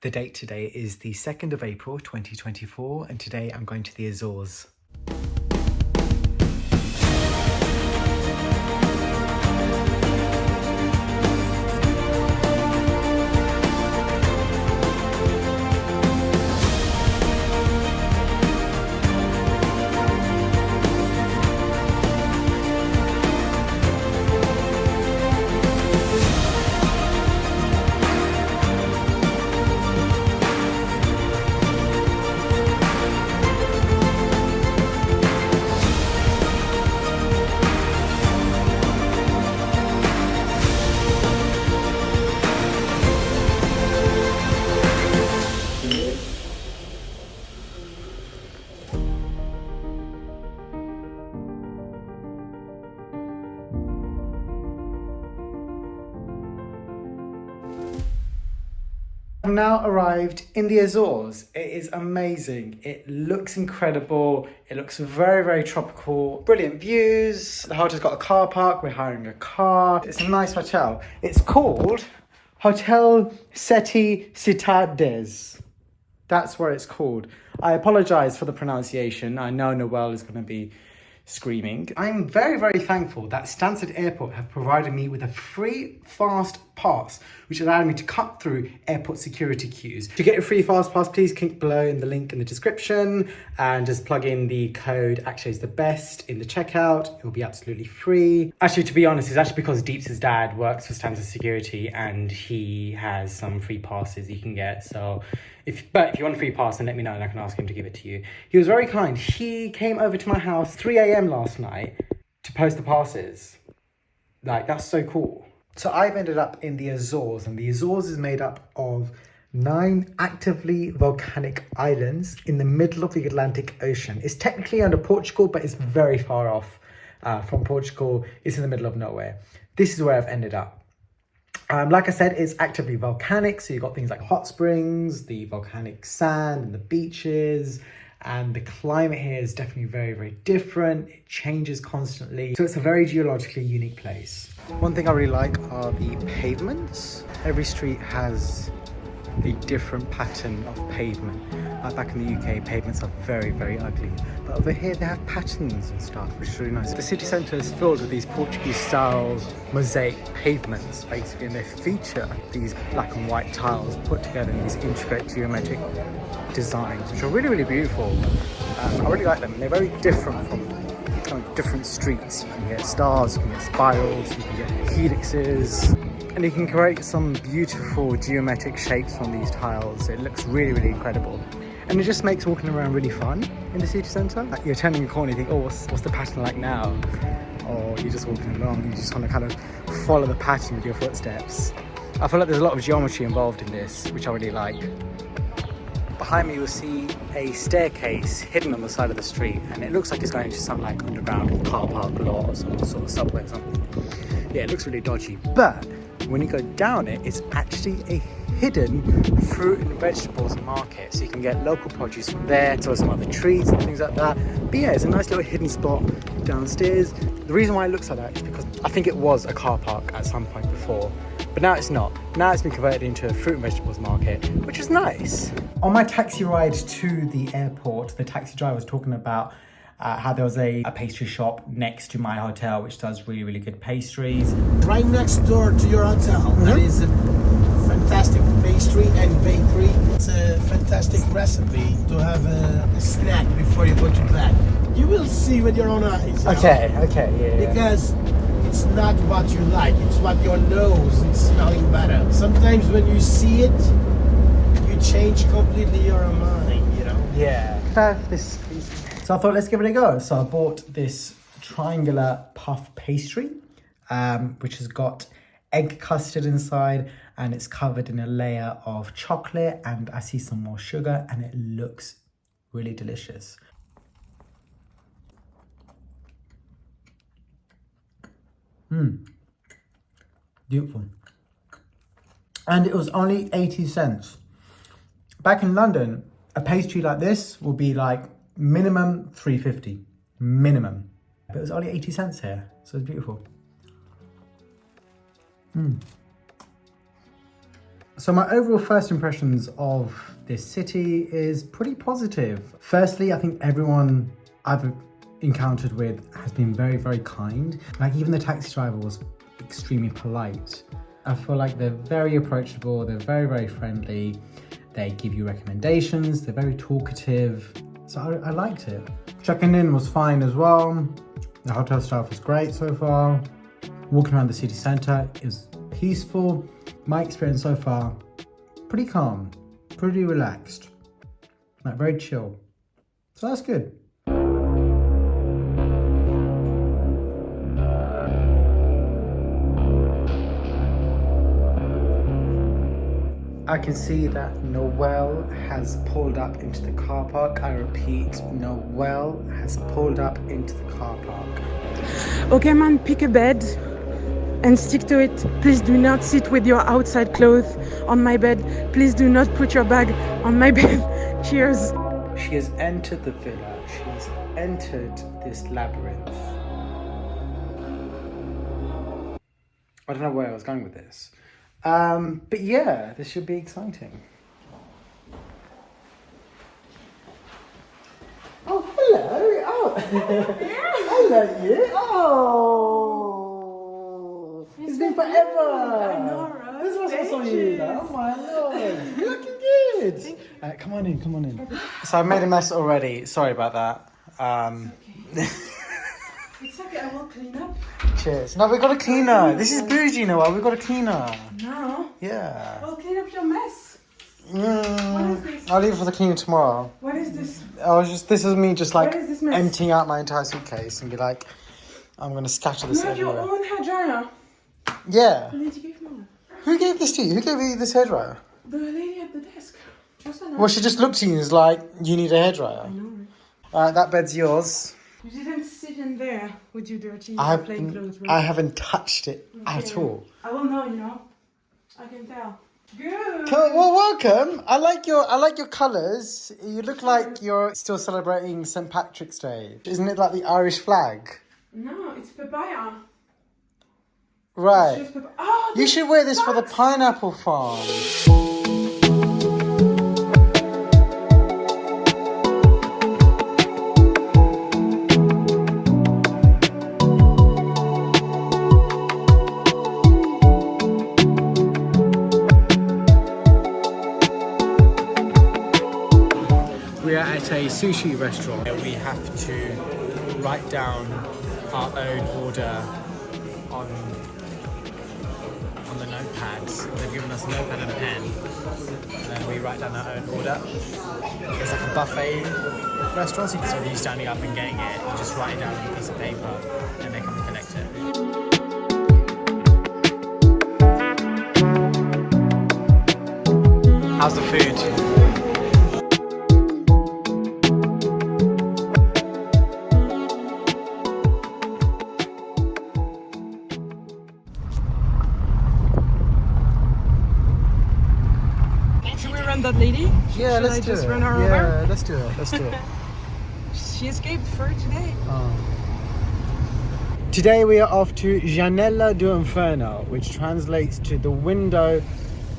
The date today is the 2nd of April 2024 and today I'm going to the Azores. I've now arrived in the Azores. It is amazing. It looks incredible. It looks very, very tropical. Brilliant views. The hotel's got a car park. We're hiring a car. It's a nice hotel. It's called Hotel Sete Citades. That's where it's called. I apologise for the pronunciation. I know Noel is going to be screaming. I'm very, very thankful that Stansted Airport have provided me with a free fast pass, which allowed me to cut through airport security queues. To get a free fast pass, please click below in the link in the description and just plug in the code Akshay is the best in the checkout. It will be absolutely free. Actually, to be honest, it's actually because Deeps' dad works for Stansted Security and he has some free passes you can get. So if you want a free pass, then let me know and I can ask him to give it to you. He was very kind. He came over to my house 3 a.m. last night to post the passes. Like, that's so cool. So I've ended up in the Azores, and the Azores is made up of 9 actively volcanic islands in the middle of the Atlantic Ocean. It's technically under Portugal, but it's very far off from Portugal. It's in the middle of nowhere. This is where I've ended up. Like I said, it's actively volcanic, so you've got things like hot springs, the volcanic sand and the beaches, and the climate here is definitely very, very different. It changes constantly, so it's a very geologically unique place. One thing I really like are the pavements. Every street has a different pattern of pavement. Like back in the UK, pavements are very, very ugly. But over here, they have patterns and stuff, which is really nice. The city centre is filled with these Portuguese-style mosaic pavements, basically, and they feature these black and white tiles put together in these intricate geometric designs, which are really, really beautiful. I really like them. They're very different from kind of different streets. You can get stars, you can get spirals, you can get helixes, and you can create some beautiful geometric shapes from these tiles. It looks really, really incredible. And it just makes walking around really fun in the city centre. Like, you're turning a corner, you think, oh, what's the pattern like now? Or you're just walking along, you just want to kind of follow the pattern with your footsteps. I feel like there's a lot of geometry involved in this, which I really like. Behind me, you'll see a staircase hidden on the side of the street, and it looks like it's going to some like underground car park lot or some sort of subway or something. Yeah, it looks really dodgy, but when you go down it, it's actually a hidden fruit and vegetables market, so you can get local produce from there, so some other treats and things like that. But yeah, it's a nice little hidden spot downstairs. The reason why it looks like that is because I think it was a car park at some point before, but now it's not. Now it's been converted into a fruit and vegetables market, which is nice. On my taxi ride to the airport, the taxi driver was talking about how there was a pastry shop next to my hotel which does really, really good pastries. Right next door to your hotel, there is a fantastic pastry and bakery. It's a fantastic recipe to have a snack before you go to bed. You will see with your own eyes. Okay, yeah. Because it's not what you like, it's what your nose is smelling better. Sometimes when you see it, you change completely your mind, you know? Yeah. Could I have this, please? So I thought, let's give it a go. So I bought this triangular puff pastry, which has got egg custard inside, and it's covered in a layer of chocolate, and I see some more sugar, and it looks really delicious. Beautiful. And it was only 80 cents. Back in London, a pastry like this will be like minimum $3.50, minimum. But it was only 80 cents here, so it's beautiful. So my overall first impressions of this city is pretty positive. Firstly, I think everyone I've encountered with has been very, very kind. Like even the taxi driver was extremely polite. I feel like they're very approachable, they're very, very friendly. They give you recommendations, they're very talkative. So I liked it. Checking in was fine as well. The hotel staff was great so far. Walking around the city centre is peaceful. My experience so far, pretty calm, pretty relaxed, like very chill. So that's good. I can see that Noel has pulled up into the car park. I repeat, Noel has pulled up into the car park. Okay man, pick a bed and stick to it. Please do not sit with your outside clothes on my bed. Please do not put your bag on my bed. Cheers. She has entered the villa. She has entered this labyrinth. I don't know where I was going with this. But yeah, this should be exciting. Oh, hello. Oh, hello, you. Oh, it's been forever. I know, right? This was I saw you. Oh my lord, you're looking good. Come on in, come on in. So I made a mess already. Sorry about that. It's okay, I will clean up. Cheers. No, we got a cleaner. This is bougie, Noel. We got a cleaner. No. Yeah. I'll clean up your mess. What is this? I'll leave it for the cleaner tomorrow. What is this? This is me just like What is this mess? emptying out my entire suitcase and be like, I'm gonna scatter this You have your everywhere. own hair dryer. Yeah. You need to give more. Who gave this to you? Who gave you this hairdryer? The lady at the desk. Just a Well, she just looked at you and was like, you need a hairdryer. I know. Alright, that bed's yours. You didn't sit in there with your dirty I plain clothes. haven't touched it at all. I will know, you know. I can tell. Good. Well, welcome. I like your colours. You look like you're still celebrating St. Patrick's Day. Isn't it like the Irish flag? No, it's papaya. Right. It's just papaya. Oh, You should wear this for the pineapple farm. We are at a sushi restaurant. We have to write down our own order on the notepads. They've given us a notepad and a pen, and then we write down our own order. It's like a buffet restaurant, so you can sort of you standing up and getting it. You just write it down on a piece of paper, and they come and collect it. How's the food? That lady? Yeah, Should I let's do just it. run her Yeah, over? let's do it. Let's do it. She escaped for today. Today we are off to Janela do Inferno, which translates to the window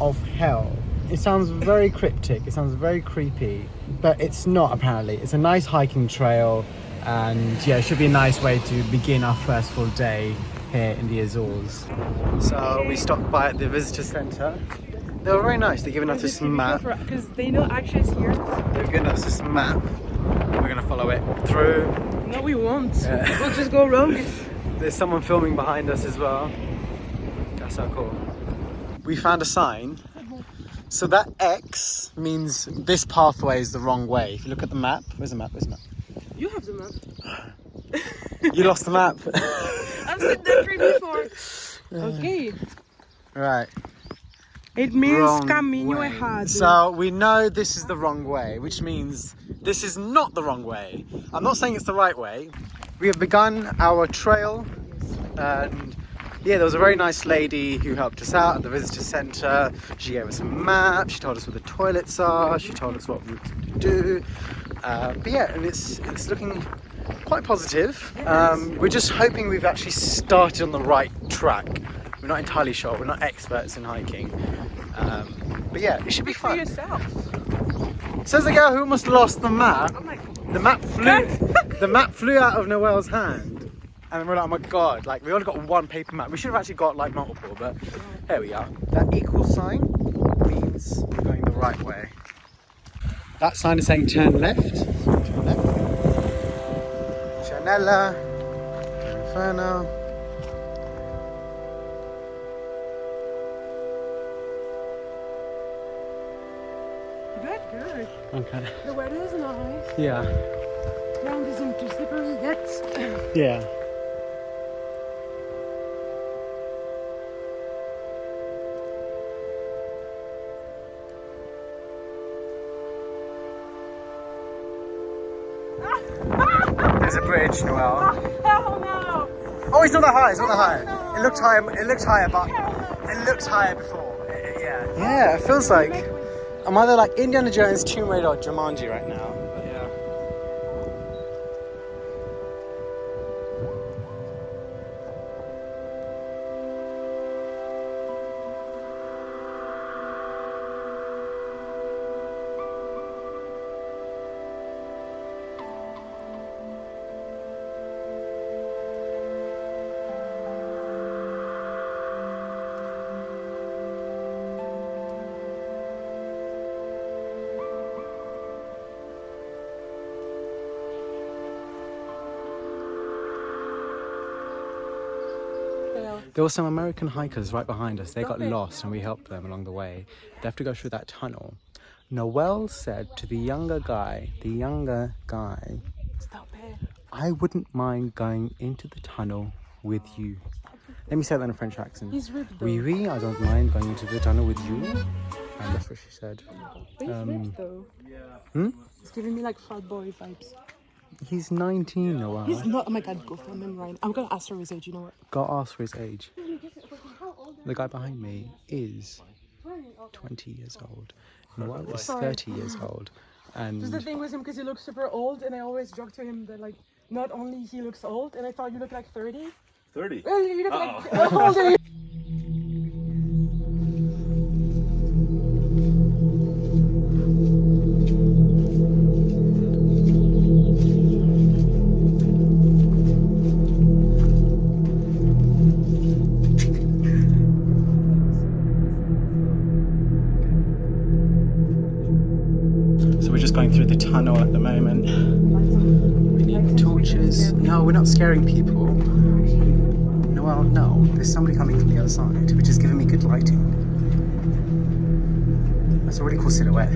of hell. It sounds very cryptic, it sounds very creepy, but it's not apparently. It's a nice hiking trail, and yeah, it should be a nice way to begin our first full day here in the Azores. So we stopped by at the visitor centre. They were very nice. They're giving us this map. Because they know Akshay's here. They've given us this map. We're gonna follow it through. No, we won't. Yeah. We'll just go rogue. There's someone filming behind us as well. That's so cool. We found a sign. So that X means this pathway is the wrong way. If you look at the map, where's the map? Where's the map? You have the map. You lost the map. I've seen that tree before. Okay. Right. It means Wrong caminho way. errado. So we know this is the wrong way, which means this is not the wrong way. I'm not saying it's the right way. We have begun our trail, and yeah, there was a very nice lady who helped us out at the visitor centre. She gave us a map, she told us where the toilets are, she told us what we could do. But yeah, and it's looking quite positive. We're just hoping we've actually started on the right track. We're not entirely sure, we're not experts in hiking. But yeah, it should be For fun. yourself. Says the girl who almost lost the map. Oh my god. The map flew. The map flew out of Noelle's hand, and we're like, oh my god! Like we only got one paper map. We should have actually got like multiple, but here we are. That equal sign means we're going the right way. That sign is saying turn left. Turn left. Janela. Inferno. Good. Okay. The weather is nice. Yeah. Ground isn't too slippery yet. Yeah. There's a bridge, Noelle. Hell no! Oh, it's not that high. It's not that high. It looked higher. It looked higher, but it looked higher before. Yeah. Yeah. It feels like I'm either like Indiana Jones, Tomb Raider, or Jumanji right now. But yeah. There were some American hikers right behind us. They got lost and we helped them along the way. They have to go through that tunnel. Noelle said to the younger guy, Stop it. I wouldn't mind going into the tunnel with you. Let me say that in a French accent. He's ripped though. Oui, oui, I don't mind going into the tunnel with you. And that's what she said. He's ripped though. Hmm? He's giving me like fat boy vibes. He's 19, Noelle. He's not. Oh my god, go film him right. I'm gonna ask her his age. You know what? Go ask for his age. The guy behind me is 20 years old. Noelle is 30 years old. And Just the thing with him, because he looks super old, and I always joke to him that like not only he looks old, and I thought you look like 30. 30? Well, you look like how old are you? so we're just going through the tunnel at the moment. We need torches. No, we're not scaring people. Noelle, no. There's somebody coming from the other side, which is giving me good lighting. That's a really cool silhouette.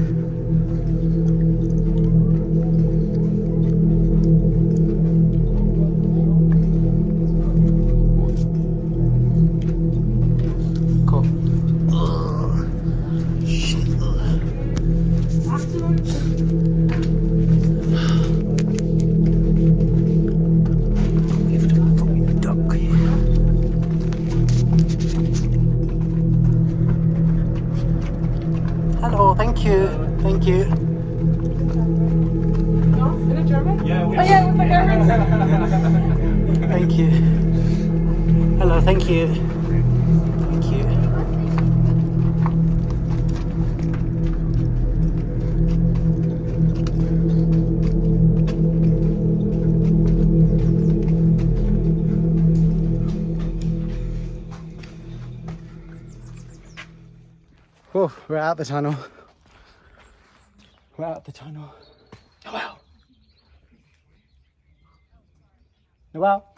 Cool. Ugh. Shit. Hello, thank you. Thank you. No, in a German? Yeah, we Oh yeah, it was like I heard something. Thank you. Hello, thank you. Thank you. Oh, we're out the tunnel. We're out the tunnel. Noelle. Noelle?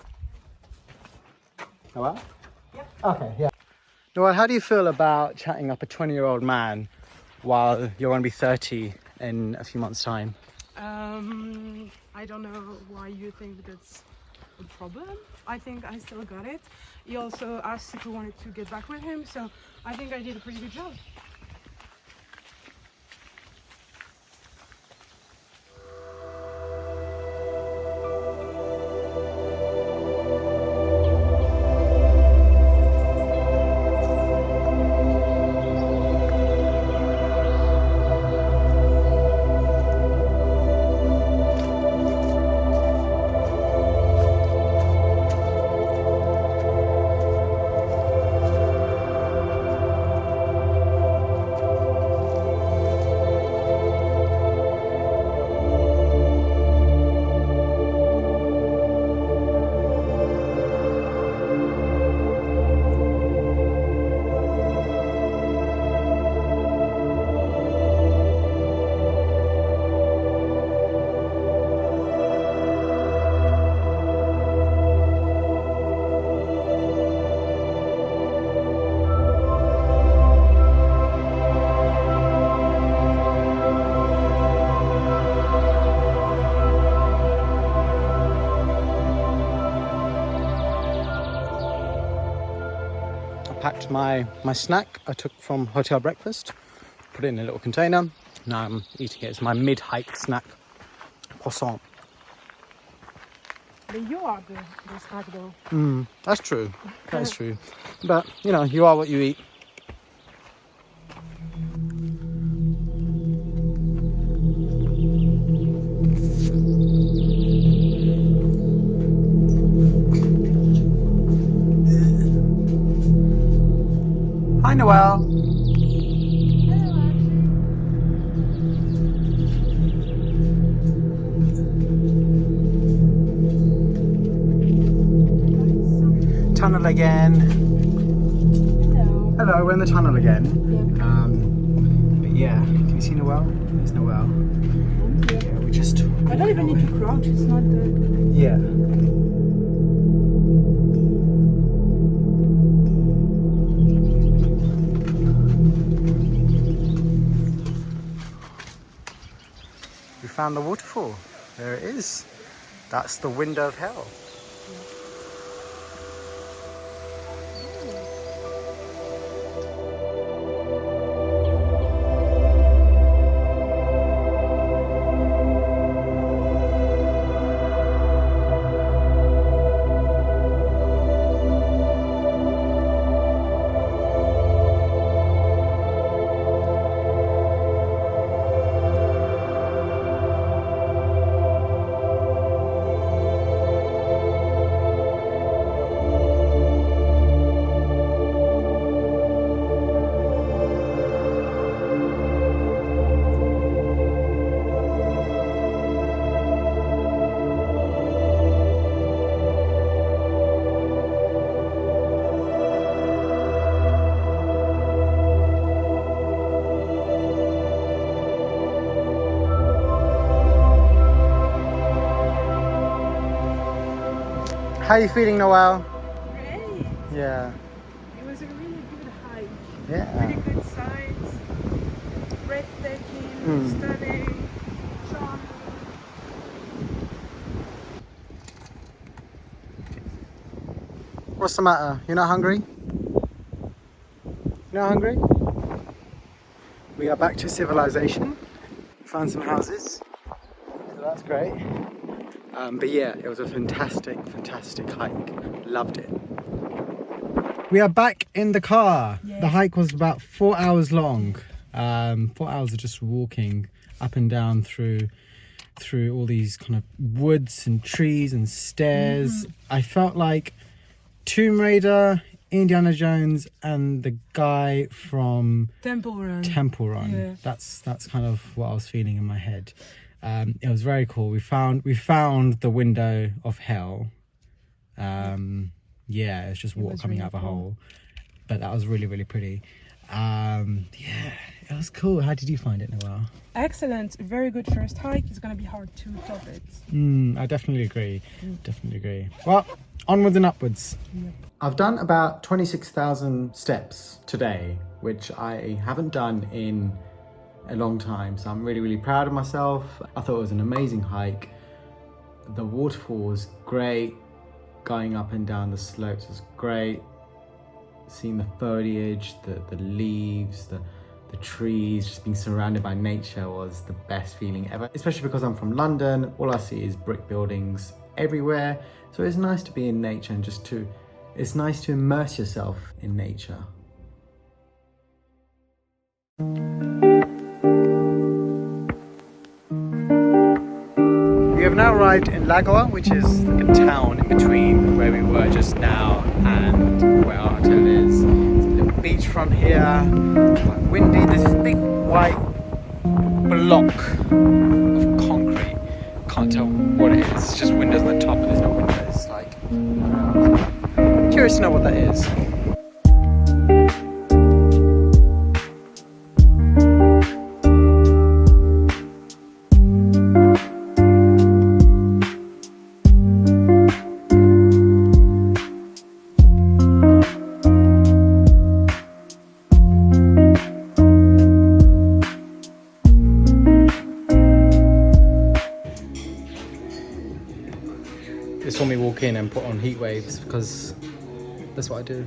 Noelle? Yep. Okay, yeah. Noelle, how do you feel about chatting up a 20-year-old man while you're going to be 30 in a few months' time? I don't know why you think that's a problem. I think I still got it. He also asked if we wanted to get back with him, so I think I did a pretty good job. packed my snack I took from hotel breakfast, put it in a little container. Now I'm eating it. It's my mid-hike snack, croissant. But you are the snack though. That's true. That's true. But, you know, you are what you eat. Hi, Noelle. Tunnel again. Hello, we're in the tunnel again. But yeah, can you see Noelle? There's Noelle. Yeah, we just. I don't even need to crouch. It's not the. Yeah. We found the waterfall. There it is. That's the window of hell. How are you feeling, Noelle? Great. Yeah. It was a really good hike. Yeah. Really good sights. Breathtaking. Stunning. Charming. What's the matter? You're not hungry? You're not hungry? We are back to civilization. Found some houses. So that's great. But yeah, it was a fantastic hike. Loved it. We are back in the car. Yes. The hike was about 4 hours long. 4 hours of just walking up and down through all these kind of woods and trees and stairs. I felt like Tomb Raider, Indiana Jones, and the guy from Temple Run. Yeah. That's kind of what I was feeling in my head. It was very cool. We found the window of hell. Yeah, it's just water coming really out of a cool. hole. But that was really, really pretty. Yeah, it was cool. How did you find it, Noelle? Excellent. Very good first hike. It's going to be hard to top it. I definitely agree. Definitely agree. Well, onwards and upwards. Yep. I've done about 26,000 steps today, which I haven't done in a long time. So I'm really, really proud of myself. I thought it was an amazing hike. The waterfall was great. Going up and down the slopes was great. Seeing the foliage, the leaves, the trees, just being surrounded by nature was the best feeling ever. Especially because I'm from London, all I see is brick buildings everywhere. So it's nice to be in nature and it's nice to immerse yourself in nature. We have now arrived in Lagoa, which is like a town in between where we were just now and where our hotel is. There's a little beachfront here, quite windy. There's this big white block of concrete. Can't tell what it is. It's just windows on the top, but there's no windows. Like, I don't know. Curious to know what that is. This when we walk in and put on heat waves because that's what I do.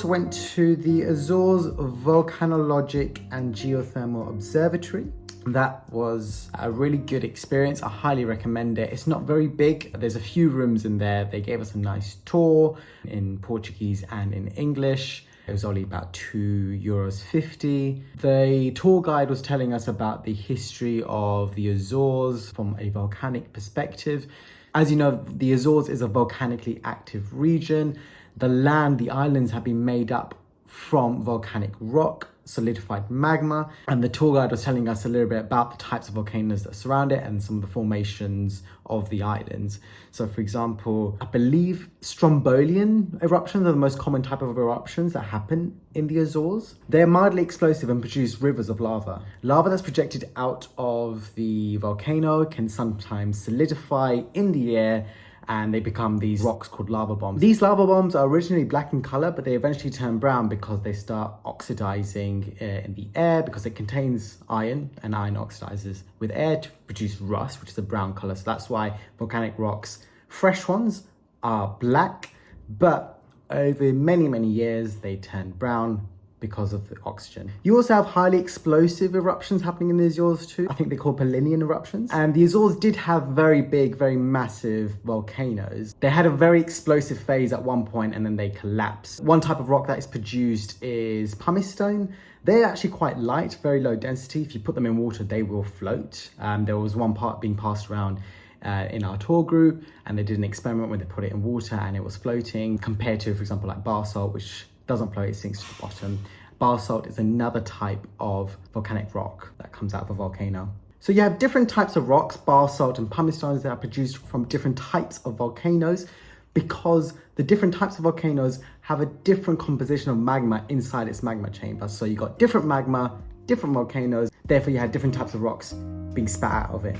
also went to the Azores Volcanologic and Geothermal Observatory. That was a really good experience. I highly recommend it. It's not very big. There's a few rooms in there. They gave us a nice tour in Portuguese and in English. It was only about €2.50. The tour guide was telling us about the history of the Azores from a volcanic perspective. As you know, the Azores is a volcanically active region. The land, the islands have been made up from volcanic rock, solidified magma, and the tour guide was telling us a little bit about the types of volcanoes that surround it and some of the formations of the islands. So for example, I believe strombolian eruptions are the most common type of eruptions that happen in the Azores. They're mildly explosive and produce rivers of lava. Lava that's projected out of the volcano can sometimes solidify in the air, and they become these rocks called lava bombs. These lava bombs are originally black in color, but they eventually turn brown because they start oxidizing in the air because it contains iron, and iron oxidizes with air to produce rust, which is a brown color. So that's why volcanic rocks, fresh ones, are black, but over many, many years, they turn brown because of the oxygen. You also have highly explosive eruptions happening in the Azores too. I think they're called Polinian eruptions. And the Azores did have very big, very massive volcanoes. They had a very explosive phase at one point and then they collapsed. One type of rock that is produced is pumice stone. They're actually quite light, very low density. If you put them in water, they will float. There was one part being passed around in our tour group, and they did an experiment where they put it in water and it was floating, compared to, for example, like basalt, which doesn't float, it sinks to the bottom. Basalt is another type of volcanic rock that comes out of a volcano. So you have different types of rocks, basalt and pumice stones, that are produced from different types of volcanoes, because the different types of volcanoes have a different composition of magma inside its magma chamber. So you got different magma, different volcanoes, therefore you had different types of rocks being spat out of it.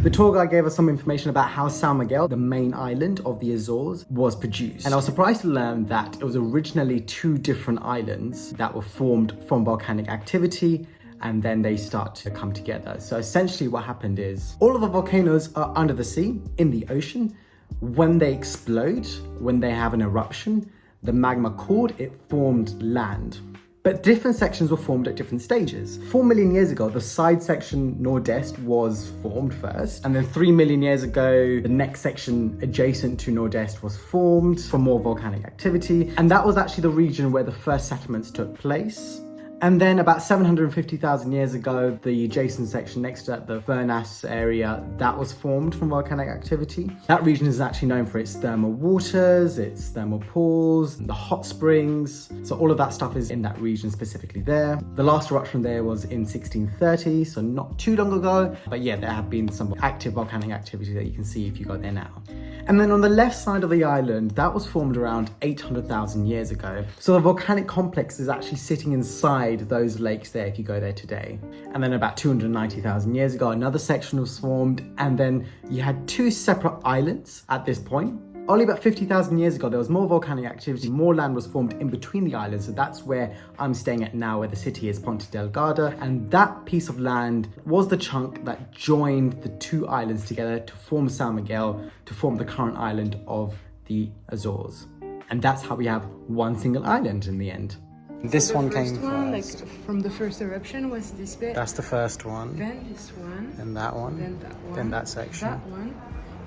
The tour guide gave us some information about how São Miguel, the main island of the Azores, was produced. And I was surprised to learn that it was originally two different islands that were formed from volcanic activity, and then they start to come together. So essentially what happened is all of the volcanoes are under the sea, in the ocean. When they explode, when they have an eruption, the magma cooled, it formed land. But different sections were formed at different stages. 4 million years ago, the side section Nordest was formed first. And then 3 million years ago, the next section adjacent to Nordest was formed from more volcanic activity. And that was actually the region where the first settlements took place. And then about 750,000 years ago, the adjacent section next to that, the Furnas area, that was formed from volcanic activity. That region is actually known for its thermal waters, its thermal pools, the hot springs. So all of that stuff is in that region specifically there. The last eruption there was in 1630, so not too long ago. But yeah, there have been some active volcanic activity that you can see if you go there now. And then on the left side of the island, that was formed around 800,000 years ago. So the volcanic complex is actually sitting inside those lakes there if you go there today. And then about 290,000 years ago, another section was formed, and then you had two separate islands at this point. Only about 50,000 years ago, there was more volcanic activity, more land was formed in between the islands. So that's where I'm staying at now, where the city is Ponta Delgada. And that piece of land was the chunk that joined the two islands together to form São Miguel, to form the current island of the Azores. And that's how we have one single island in the end. This one came first. Like from the first eruption was this bit. That's the first one. Then this one. Then that one. Then that one. Then that section. That one.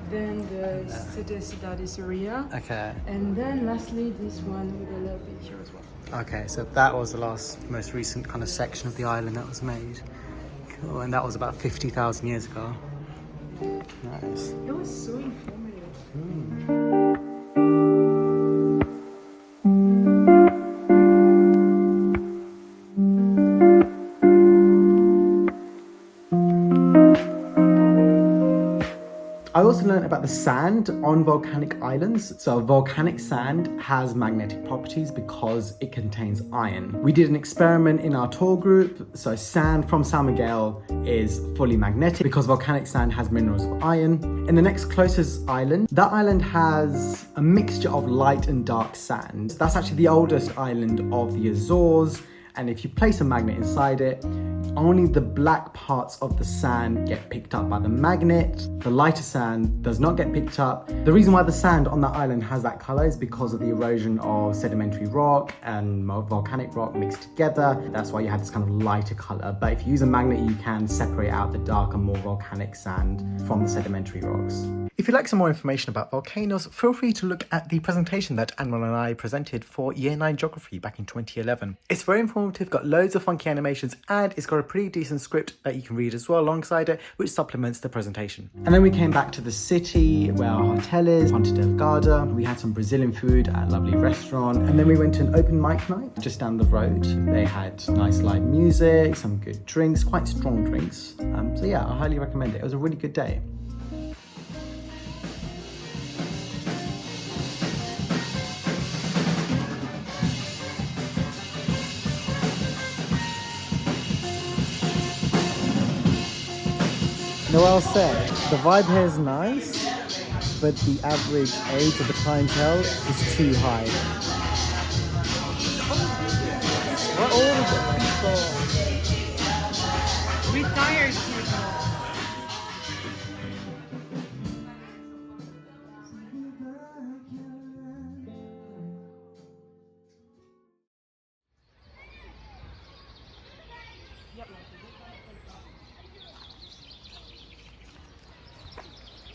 Then the Sete area. Okay. And then lastly this one with a little bit here as well. Okay, so that was the most recent kind of section of the island that was made. Cool, and that was about 50,000 years ago. Nice. It was so informative. I I also learned about the sand on volcanic islands. So volcanic sand has magnetic properties because it contains iron. We did an experiment in our tour group. So sand from San Miguel is fully magnetic because volcanic sand has minerals of iron. In the next closest island, that island has a mixture of light and dark sand. That's actually the oldest island of the Azores. And if you place a magnet inside it, only the black parts of the sand get picked up by the magnet. The lighter sand does not get picked up. The reason why the sand on that island has that color is because of the erosion of sedimentary rock and volcanic rock mixed together. That's why you have this kind of lighter color. But if you use a magnet, you can separate out the darker, more volcanic sand from the sedimentary rocks. If you'd like some more information about volcanoes, feel free to look at the presentation that Anwar and I presented for Year 9 Geography back in 2011. It's very informative, got loads of funky animations, and it's got a pretty decent script that you can read as well alongside it, which supplements the presentation. And then we came back to the city where our hotel is, Ponta Delgada. We had some Brazilian food at a lovely restaurant, and then we went to an open mic night just down the road. They had nice live music, some good drinks, quite strong drinks. So yeah, I highly recommend it. It was a really good day. Noel said, the vibe here is nice, but the average age of the clientele is too high. Old people. Retired people.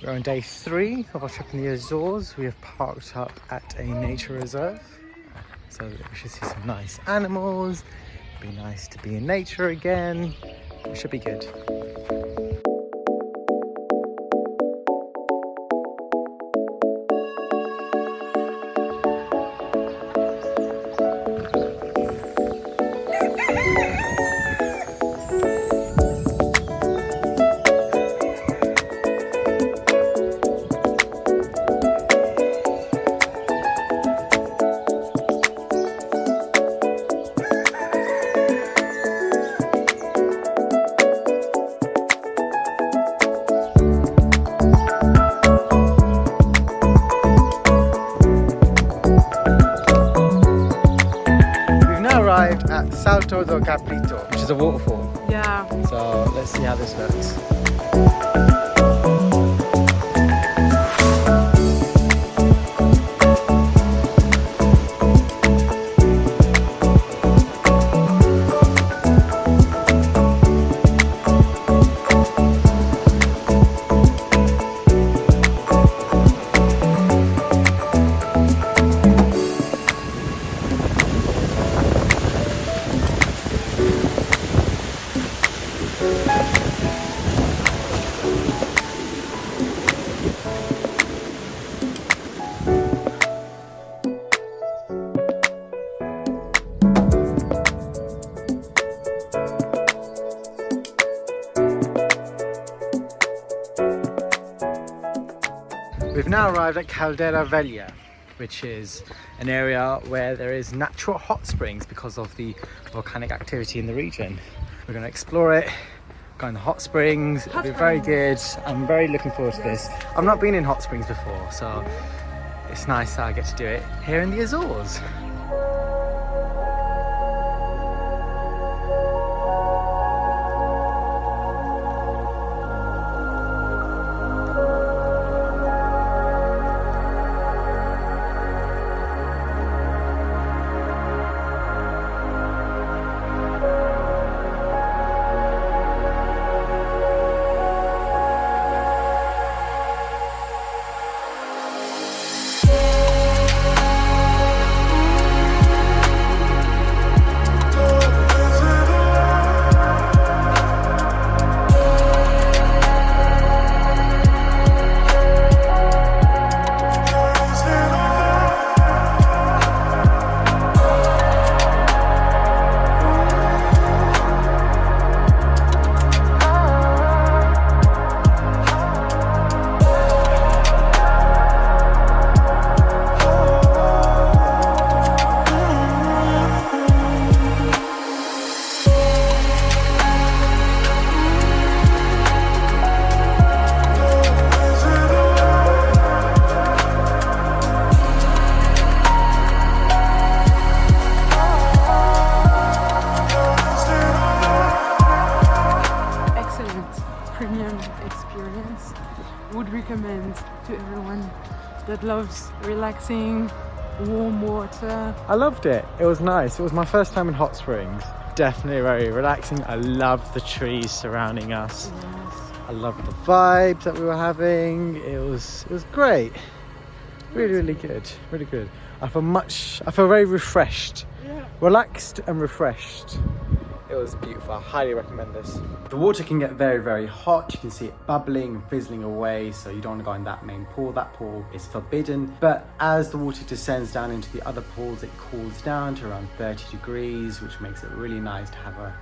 We're on day 3 of our trip in the Azores. We have parked up at a nature reserve. So we should see some nice animals. It'd be nice to be in nature again. It should be good. At Salto do Cabrito, which is a waterfall. Yeah. So let's see how this looks. We've now arrived at Caldeira Velha, which is an area where there is natural hot springs because of the volcanic activity in the region. We're going to explore it, go in the hot springs. It'll be very good. I'm very looking forward to this. I've not been in hot springs before, so it's nice that I get to do it here in the Azores. everyone that loves relaxing, warm water. I loved it. It was nice. It was my first time in hot springs. Definitely very relaxing. I loved the trees surrounding us. Yes. I loved the vibes that we were having. It was great. Really, really good. Really good. I feel very refreshed. Yeah. Relaxed and refreshed. It was beautiful. I highly recommend this. The water can get very, very hot. You can see it bubbling and fizzling away, so you don't want to go in that main pool. That pool is forbidden. But as the water descends down into the other pools, it cools down to around 30 degrees, which makes it really nice to have a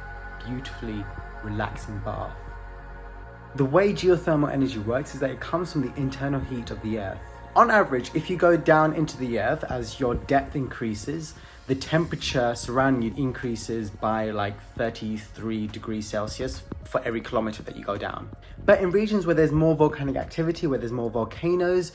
beautifully relaxing bath. The way geothermal energy works is that it comes from the internal heat of the earth. On average, if you go down into the earth as your depth increases, the temperature surrounding you increases by like 33 degrees Celsius for every kilometer that you go down. But in regions where there's more volcanic activity, where there's more volcanoes,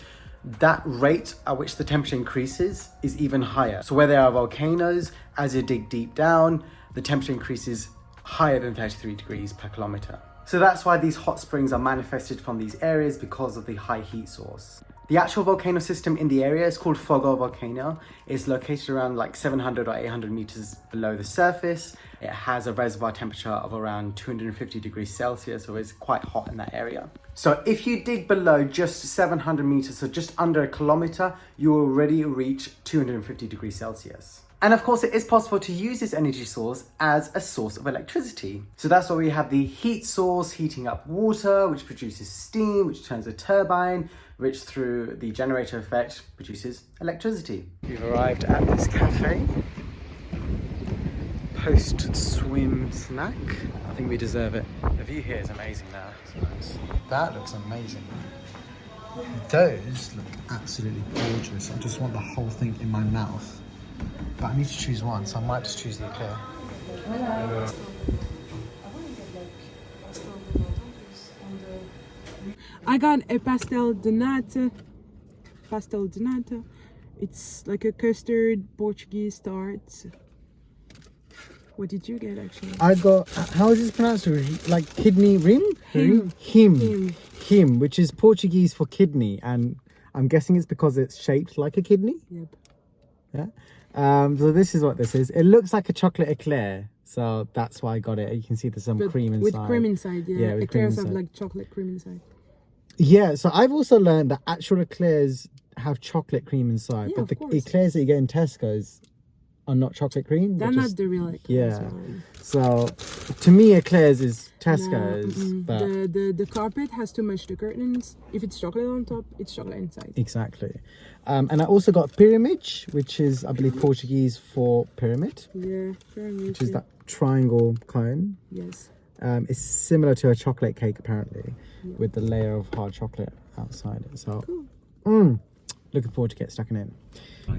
that rate at which the temperature increases is even higher. So where there are volcanoes, as you dig deep down, the temperature increases higher than 33 degrees per kilometer. So that's why these hot springs are manifested from these areas, because of the high heat source. The actual volcano system in the area is called Fogo Volcano. It's located around like 700 or 800 meters below the surface. It has a reservoir temperature of around 250 degrees Celsius, so it's quite hot in that area. So if you dig below just 700 meters, so just under a kilometer, you will already reach 250 degrees Celsius. And of course, it is possible to use this energy source as a source of electricity. So that's why we have the heat source heating up water, which produces steam, which turns a turbine, which through the generator effect produces electricity. We've arrived at this cafe. Post-swim snack. I think we deserve it. The view here is amazing now. That looks amazing. Those look absolutely gorgeous. I just want the whole thing in my mouth. But I need to choose one, so I might just choose the eclair. I got a pastel de nata. It's like a custard Portuguese tart. What did you get actually? I got, how is this pronounced? Like kidney rim? Him, which is Portuguese for kidney, and I'm guessing it's because it's shaped like a kidney. Yep. Yeah. So this is what this is. It looks like a chocolate eclair, so that's why I got it. You can see there's some cream inside. With cream inside, yeah. With Eclairs cream have inside. like chocolate cream inside. Yeah, so I've also learned that actual eclairs have chocolate cream inside, Yeah, but of the course. eclairs that you get in Tesco's are not chocolate cream. They're not the real eclairs. Yeah. One. So to me, eclairs is Tesco's. No, But the carpet has to match the curtains. If it's chocolate on top, it's chocolate inside. exactly. And I also got pyramid, which is, I believe, Portuguese for pyramid, Yeah, pyramid. which is that triangle cone. Yes. It's similar to a chocolate cake, apparently, Yeah. with the layer of hard chocolate outside it. So, Cool. looking forward to get stuck in it.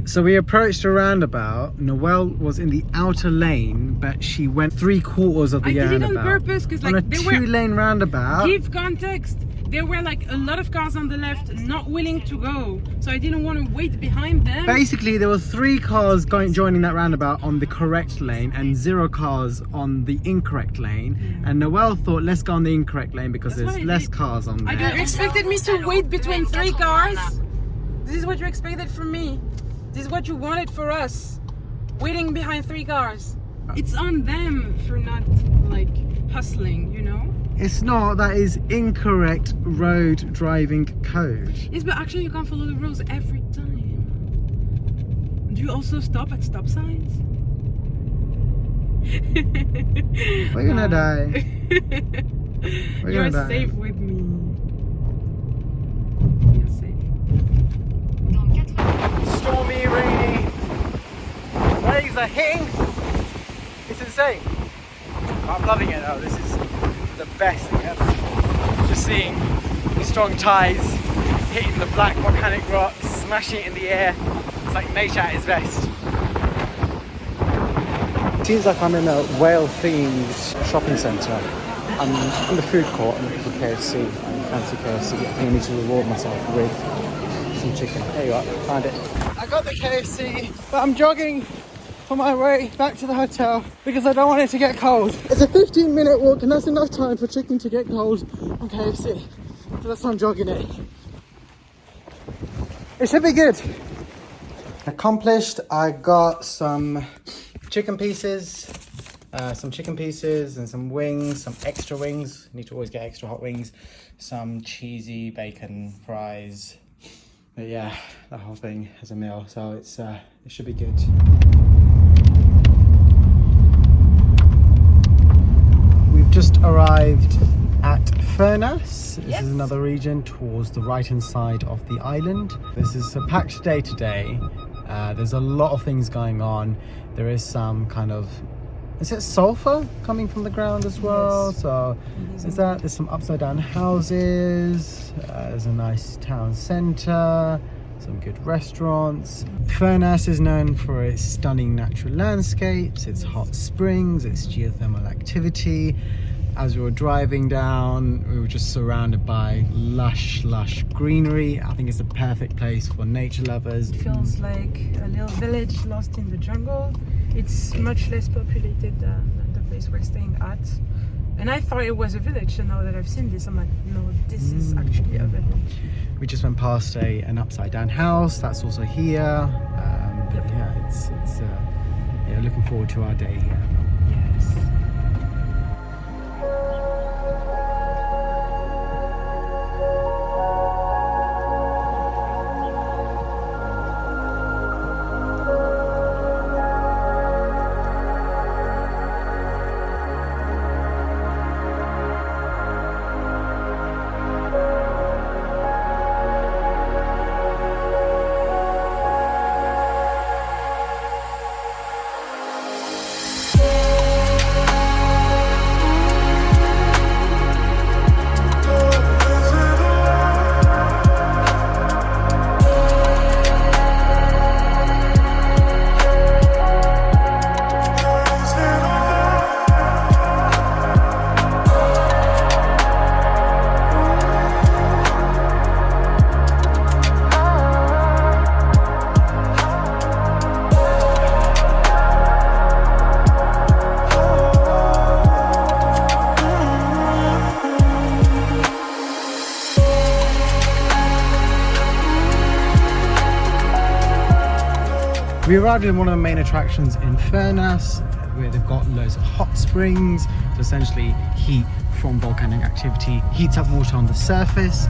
So we approached a roundabout. Noelle was in the outer lane, but she went 3/4 of the I did it roundabout. on purpose because on like a they were. 2-lane roundabout. Give context. There were like a lot of cars on the left not willing to go, so I didn't want to wait behind them. Basically, there were 3 cars joining that roundabout on the correct lane and 0 cars on the incorrect lane. And Noelle thought, let's go on the incorrect lane because That's what there's I less did. cars on there. You expected me to wait between 3 cars? This is what you expected from me. This is what you wanted for us. Waiting behind 3 cars. It's on them for not like hustling, you know? It's not. That is incorrect road driving code. Yes, but actually you can't follow the rules every time. Do you also stop at stop signs? We're gonna die. We're You're gonna die. safe with me. You're safe. Stormy, rainy. Waves are hitting. It's insane. I'm loving it though. This is the best thing ever. Just seeing the strong tides hitting the black volcanic rocks, smashing it in the air. It's like nature at its best. Seems like I'm in a whale-themed shopping centre. I'm in the food court. I'm looking for KFC. I fancy KFC. I think I need to reward myself with some chicken. There you are. Found it. I got the KFC, but I'm jogging for my way back to the hotel because I don't want it to get cold. It's a 15-minute walk and that's enough time for chicken to get cold on KFC. So that's why I'm jogging it. It should be good. Accomplished. I got some chicken pieces. Some chicken pieces and some wings, some extra wings. Need to always get extra hot wings. Some cheesy bacon fries. But yeah, the whole thing as a meal. So it's it should be good. We've just arrived at Furnace. This is another region towards the right hand side of the island. This is a packed day today. There's a lot of things going on. There is some kind of, is it sulfur coming from the ground as well? Yes. So there's some upside down houses, there's a nice town centre, some good restaurants. Furnace is known for its stunning natural landscapes, its hot springs, its geothermal activity. As we were driving down, we were just surrounded by lush greenery. I think it's a perfect place for nature lovers. It feels like a little village lost in the jungle. It's much less populated than the place we're staying at. And I thought it was a village, and now that I've seen this, I'm like, no, this is actually a village. We just went past an upside down house. That's also here. Yeah, it's yeah, looking forward to our day here. Yes. We arrived in one of the main attractions in Furnace, where they've got loads of hot springs. So essentially heat from volcanic activity heats up water on the surface.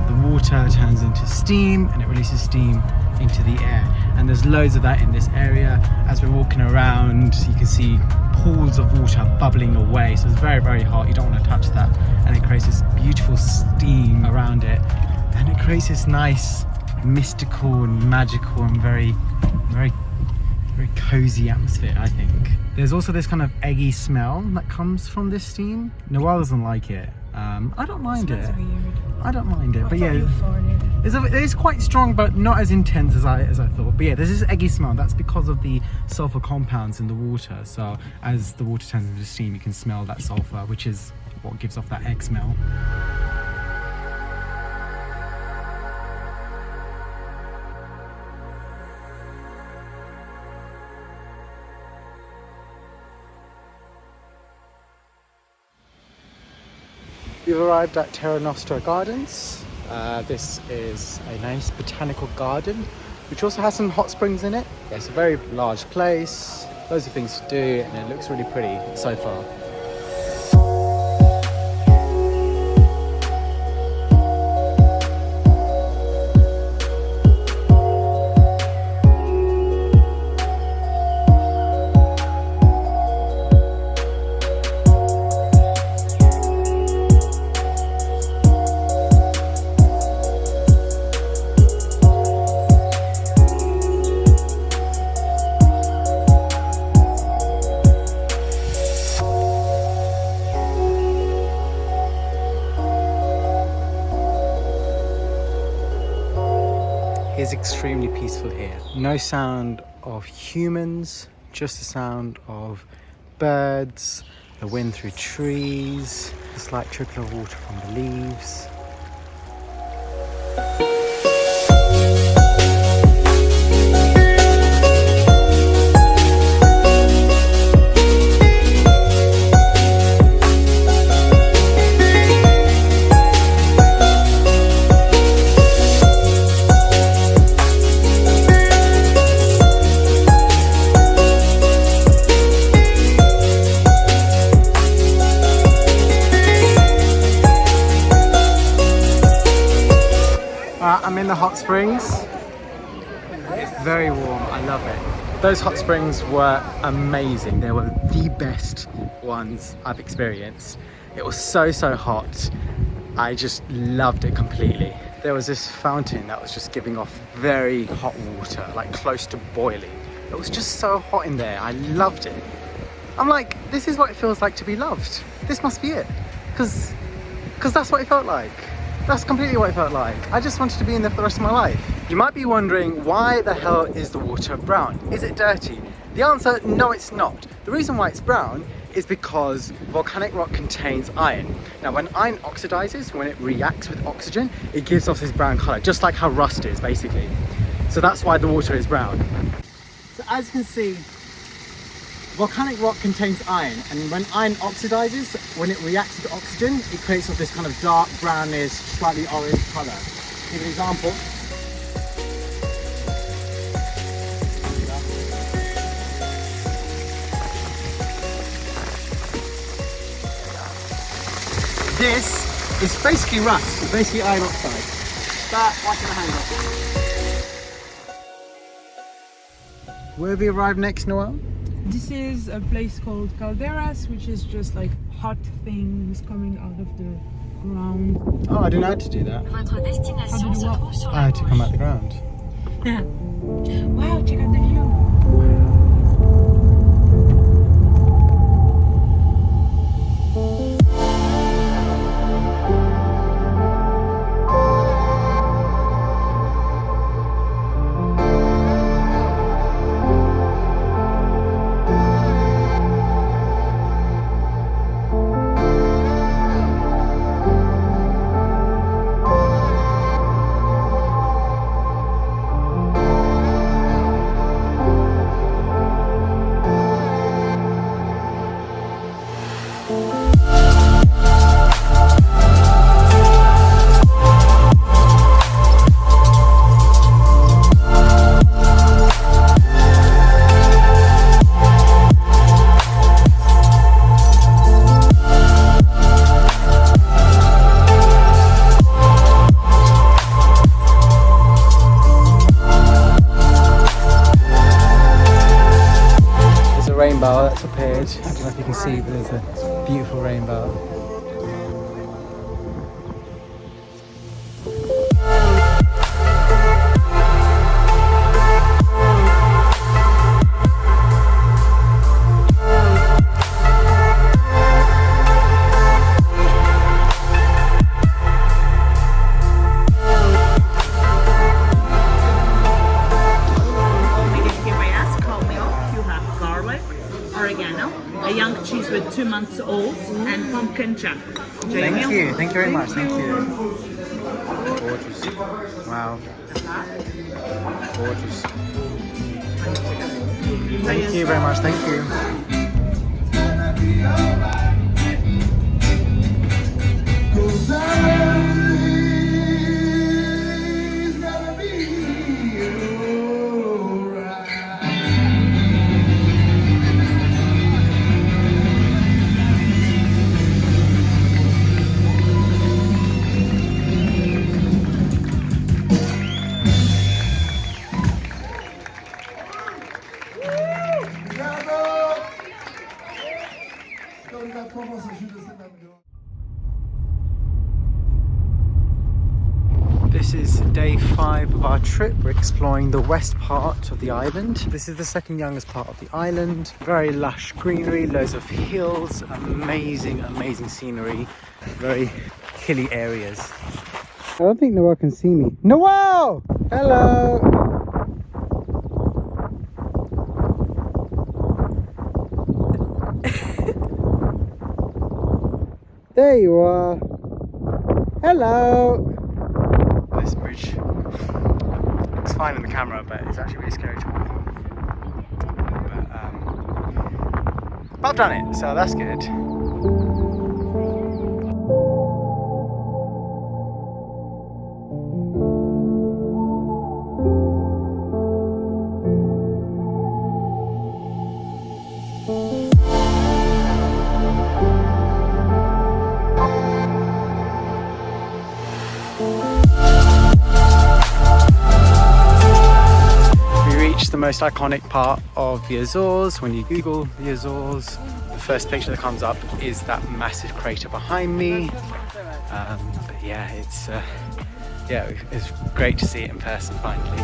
The water turns into steam and it releases steam into the air. And there's loads of that in this area. As we're walking around, you can see pools of water bubbling away. So it's very hot, you don't want to touch that. And it creates this beautiful steam around it. And it creates this nice mystical and magical and very cozy atmosphere, I think. There's also this kind of eggy smell that comes from this steam. Noelle doesn't like it. I don't mind it. Weird. I don't mind it, but yeah, it it's quite strong, but not as intense as I thought. But yeah, there's this eggy smell. That's because of the sulfur compounds in the water. So as the water turns into steam, you can smell that sulfur, which is what gives off that egg smell. We've arrived at Terra Nostra Gardens. This is a nice botanical garden, which also has some hot springs in it. Yeah, it's a very large place, loads of things to do, and it looks really pretty so far. It's extremely peaceful here. No sound of humans, just the sound of birds, the wind through trees, the slight trickle of water from the leaves. this. It's very warm, I love it. Those hot springs were amazing. They were the best ones I've experienced. It was so hot. I just loved it completely. There was this fountain that was just giving off very hot water, like close to boiling. It was just so hot in there. I loved it. I'm like, this is what it feels like to be loved. This must be it. Because that's what it felt like. That's completely what it felt like. I just wanted to be in there for the rest of my life. You might be wondering, why the hell is the water brown? Is it dirty? The answer, no it's not. The reason why it's brown is because volcanic rock contains iron. Now when iron oxidizes, when it reacts with oxygen, it gives off this brown color, just like how rust is basically. So that's why the water is brown. So as you can see, volcanic rock contains iron, and when iron oxidizes, when it reacts with oxygen, it creates this kind of dark brownish, slightly orange color. Give an example. This is basically rust, it's basically iron oxide. But why can I hang up? Where have we arrived next, Noel? This is a place called Caldeira, which is just like hot things coming out of the ground. Oh, I didn't know how to do that. Votre destination se trouve sur I had to come out the ground. Wow, check out the view. Rainbow that's appeared. I don't know if you can see, but there's a beautiful rainbow. Cheese with 2 months old and pumpkin chunk. Thank you very much, thank you. Gorgeous. Wow. Gorgeous. Thank you very much, thank you. This is day 5 of our trip. We're exploring the west part of the island. This is the second youngest part of the island. Very lush greenery, loads of hills, amazing scenery, very hilly areas. I don't think Noel can see me. Noel! Hello! There you are. Hello. This bridge looks fine in the camera, but it's actually really scary to walk on. But I've done it, so that's good. the most iconic part of the Azores. When you Google the Azores, the first picture that comes up is that massive crater behind me. But yeah, it's great to see it in person finally.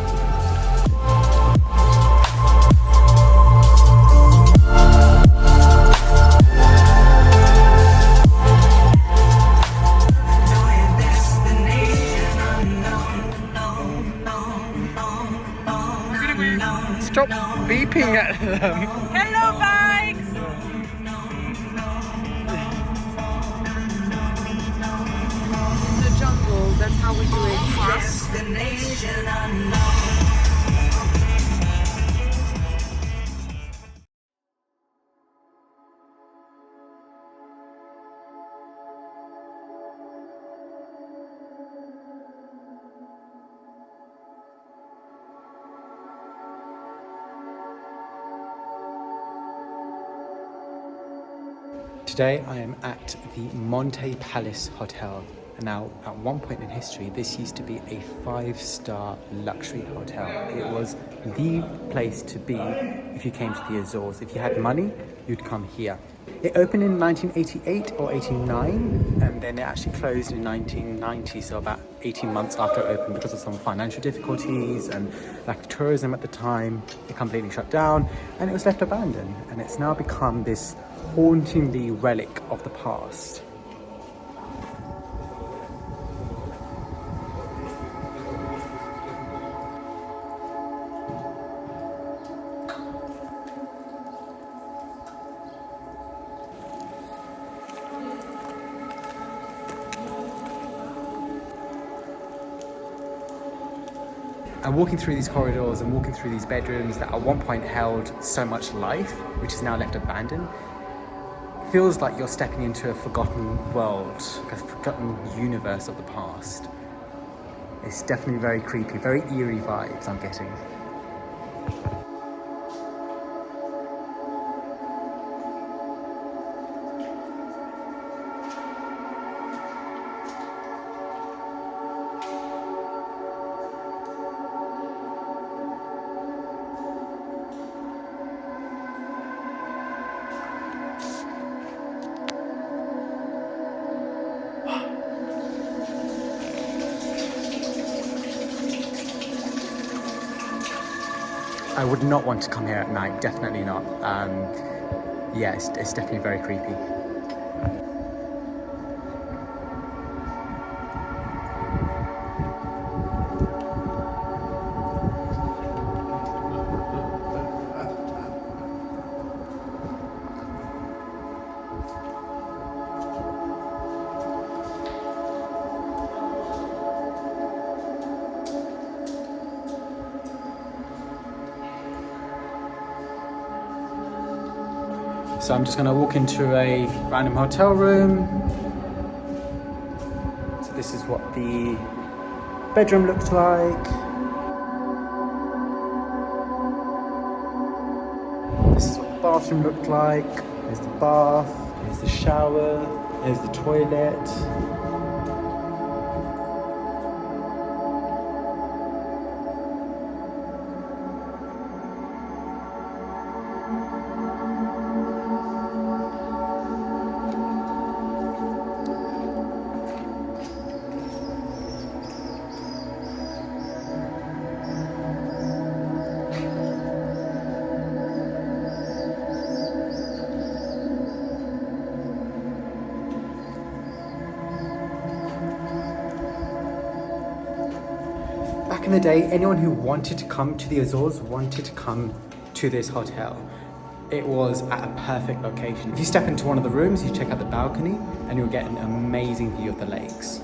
Stop beeping at them. Hello, bikes! In the jungle, that's how we do it. Destination unknown. Today I am at the Monte Palace Hotel. Now, at one point in history, this used to be a 5-star luxury hotel. It was the place to be if you came to the Azores. If you had money, you'd come here. It opened in 1988 or 89, and then it actually closed in 1990, so about 18 months after it opened because of some financial difficulties and lack of tourism at the time. It completely shut down, and it was left abandoned, and it's now become this hauntingly relic of the past. I'm walking through these corridors and walking through these bedrooms that at one point held so much life, which is now left abandoned. Feels like you're stepping into a forgotten world, a forgotten universe of the past. It's definitely very creepy, very eerie vibes I'm getting. I would not want to come here at night, definitely not. Yeah, it's definitely very creepy. So I'm just going to walk into a random hotel room. So this is what the bedroom looks like. This is what the bathroom looked like. There's the bath, there's the shower, there's the toilet. Back in the day, anyone who wanted to come to the Azores wanted to come to this hotel. It was at a perfect location. If you step into one of the rooms, you check out the balcony and you'll get an amazing view of the lakes.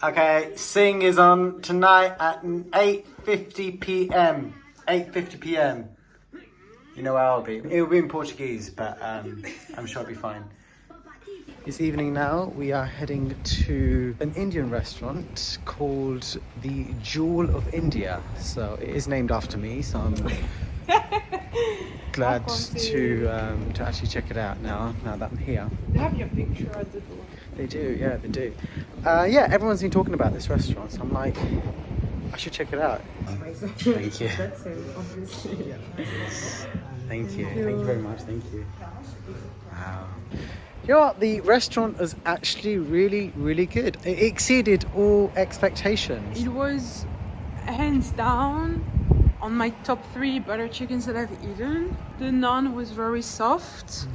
Okay, Sing is on tonight at 8:50 p.m. 8:50 p.m. You know where I'll be. It will be in Portuguese, but I'm sure it'll be fine. It's evening now. We are heading to an Indian restaurant called the Jewel of India. So it is named after me, so I'm glad to actually check it out now that I'm here. They have your picture at the door. They do, yeah, they do. Yeah, everyone's been talking about this restaurant, so I'm like, I should check it out. Thank you. That's it, obviously. Thank you very much, thank you. Wow. You know what, the restaurant is actually really, really good. It exceeded all expectations. It was hands down on my top 3 butter chickens that I've eaten. The naan was very soft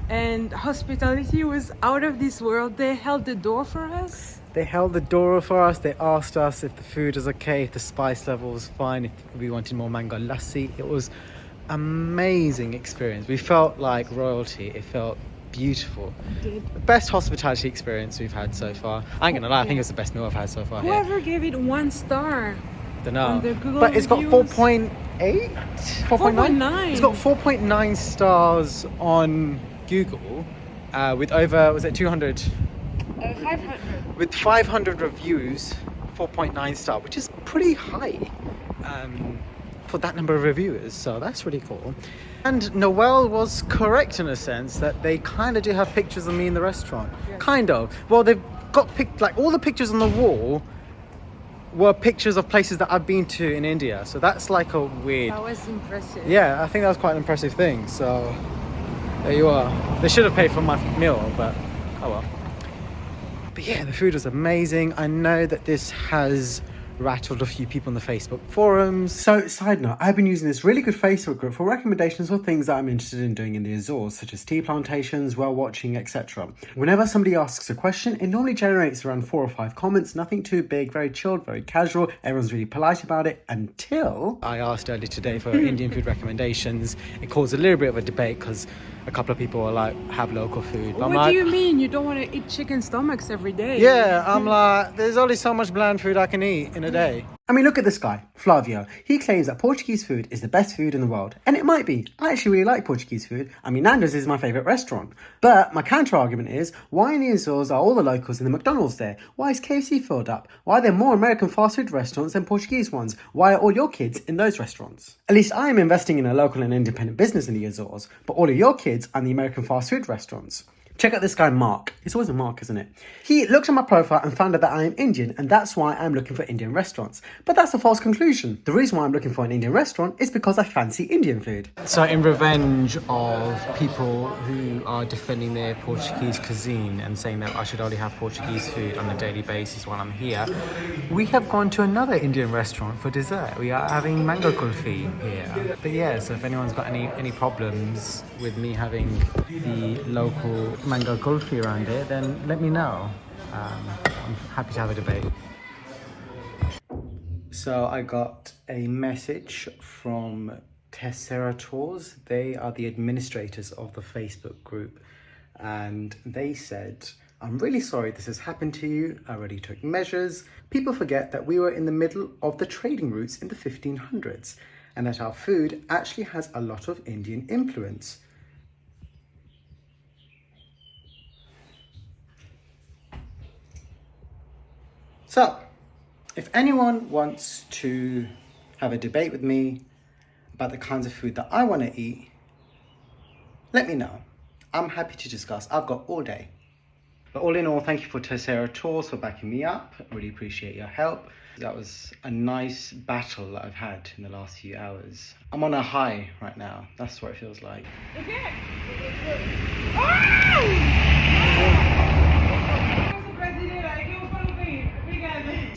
and hospitality was out of this world. They held the door for us. They held the door for us. They asked us if the food was okay, if the spice level was fine, if we wanted more mango lassi. It was amazing experience. We felt like royalty. It felt beautiful. Did. The best hospitality experience we've had so far. I ain't gonna lie, I think it was the best meal I've had so far. Whoever gave it 1 star. Don't know. On the Google But it's got reviews. 4.8? 4.9. It's got 4.9 stars on Google with over, was it 200? 500. With 500 reviews, 4.9 star, which is pretty high for that number of reviewers, so that's really cool. And Noelle was correct in a sense that they kind of do have pictures of me in the restaurant. Yes. Kind of. Well, they've got like all the pictures on the wall were pictures of places that I've been to in India, so that's like a weird. That was impressive. Yeah, I think that was quite an impressive thing. So there you are. They should have paid for my meal, but oh well. But yeah, the food was amazing. I know that this has rattled a few people in the Facebook forums. So, side note, I've been using this really good Facebook group for recommendations for things that I'm interested in doing in the Azores, such as tea plantations, whale watching, etc. Whenever somebody asks a question, it normally generates around 4 or 5 comments, nothing too big, very chilled, very casual. Everyone's really polite about it until I asked earlier today for Indian food recommendations. It caused a little bit of a debate because a couple of people were like, have local food. But What do you mean? You don't want to eat chicken stomachs every day? Yeah, I'm like, there's only so much bland food I can eat in a day. I mean, look at this guy, Flavio. He claims that Portuguese food is the best food in the world. And it might be. I actually really like Portuguese food. I mean, Nando's is my favourite restaurant. But my counter argument is, why in the Azores are all the locals in the McDonald's there? Why is KFC filled up? Why are there more American fast food restaurants than Portuguese ones? Why are all your kids in those restaurants? At least I am investing in a local and independent business in the Azores, but all of your kids are in the American fast food restaurants. Check out this guy, Mark. It's always a Mark, isn't it? He looked at my profile and found out that I am Indian, and that's why I'm looking for Indian restaurants. But that's a false conclusion. The reason why I'm looking for an Indian restaurant is because I fancy Indian food. So in revenge of people who are defending their Portuguese cuisine and saying that I should only have Portuguese food on a daily basis while I'm here, we have gone to another Indian restaurant for dessert. We are having mango kulfi here. But yeah, so if anyone's got any problems with me having the local mango kulfi around here, then let me know. I'm happy to have a debate. So I got a message from Tessera Tours. They are the administrators of the Facebook group, and they said, I'm really sorry this has happened to you. I already took measures. People forget that we were in the middle of the trading routes in the 1500s and that our food actually has a lot of Indian influence. So, if anyone wants to have a debate with me about the kinds of food that I want to eat, let me know. I'm happy to discuss. I've got all day. But all in all, thank you for Tessera Tours for backing me up. I really appreciate your help. That was a nice battle that I've had in the last few hours. I'm on a high right now. That's what it feels like. Okay.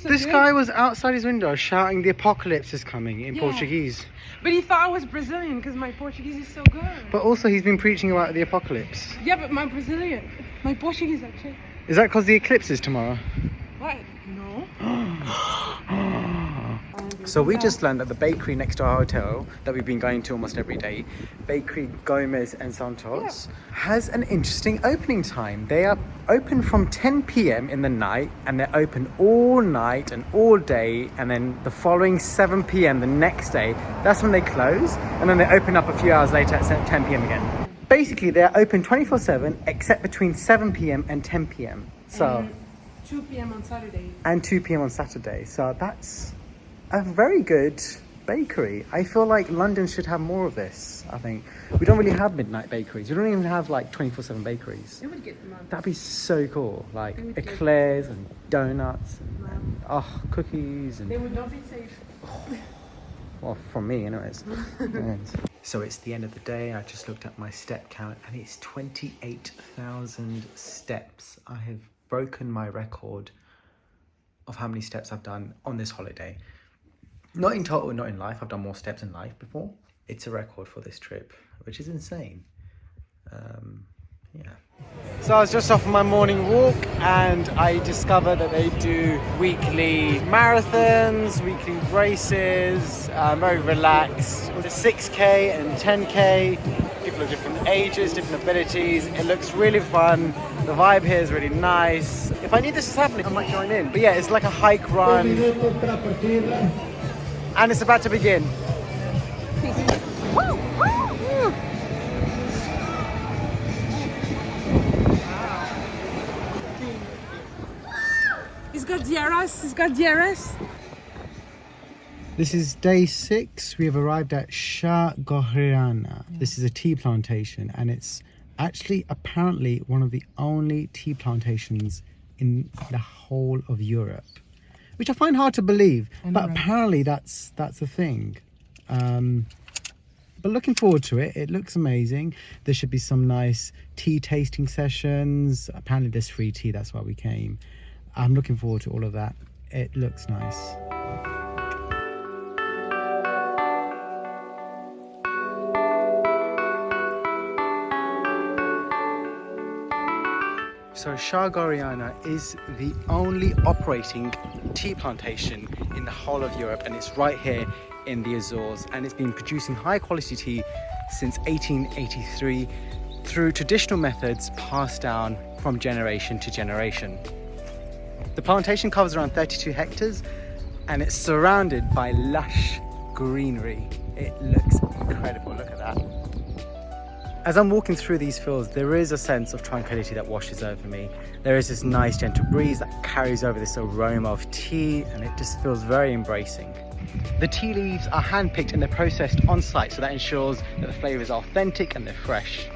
This guy was outside his window shouting the apocalypse is coming in Portuguese. But he thought I was Brazilian because my Portuguese is so good. But also he's been preaching about the apocalypse. Yeah, but my Brazilian. My Portuguese actually. Is that because the eclipse is tomorrow? What? No. So we just learned that the bakery next to our hotel that we've been going to almost every day, Bakery Gomes and Santos, has an interesting opening time. They are open from 10 p.m. in the night, and they're open all night and all day, and then the following 7 p.m. the next day, that's when they close, and then they open up a few hours later at 10 p.m. again. Basically, they're open 24/7 except between 7 p.m. and 10 p.m. So 2 p.m. on Saturday. And 2 p.m. on Saturday. So that's a very good bakery. I feel like London should have more of this, I think. We don't really have midnight bakeries. We don't even have like 24/7 bakeries. It would get mad. That'd be so cool. Like eclairs and donuts and cookies. And They would not be safe. well, from me anyways. Yes. So it's the end of the day. I just looked at my step count and it's 28,000 steps. I have broken my record of how many steps I've done on this holiday. Not in total, not in life. I've done more steps in life before. It's a record for this trip, which is insane. Yeah. So I was just off on my morning walk and I discovered that they do weekly marathons, weekly races, very relaxed. The 6K and 10K, people of different ages, different abilities. It looks really fun. The vibe here is really nice. If I knew this was happening, I might join in. But yeah, it's like a hike run. And it's about to begin. He's got DRS. He's got DRS. This is day 6. We have arrived at Shagoriana. This is a tea plantation, and it's actually apparently one of the only tea plantations in the whole of Europe, which I find hard to believe, but apparently that's a thing. But looking forward to it. It looks amazing. There should be some nice tea tasting sessions. Apparently there's free tea, that's why we came. I'm looking forward to all of that. It looks nice. So Shagoriana is the only operating tea plantation in the whole of Europe, and it's right here in the Azores, and it's been producing high quality tea since 1883 through traditional methods passed down from generation to generation. The plantation covers around 32 hectares and it's surrounded by lush greenery. It looks incredible, look at that. As I'm walking through these fields, there is a sense of tranquility that washes over me. There is this nice gentle breeze that carries over this aroma of tea, and it just feels very embracing. The tea leaves are hand-picked and they're processed on site, so that ensures that the flavours are authentic and they're fresh.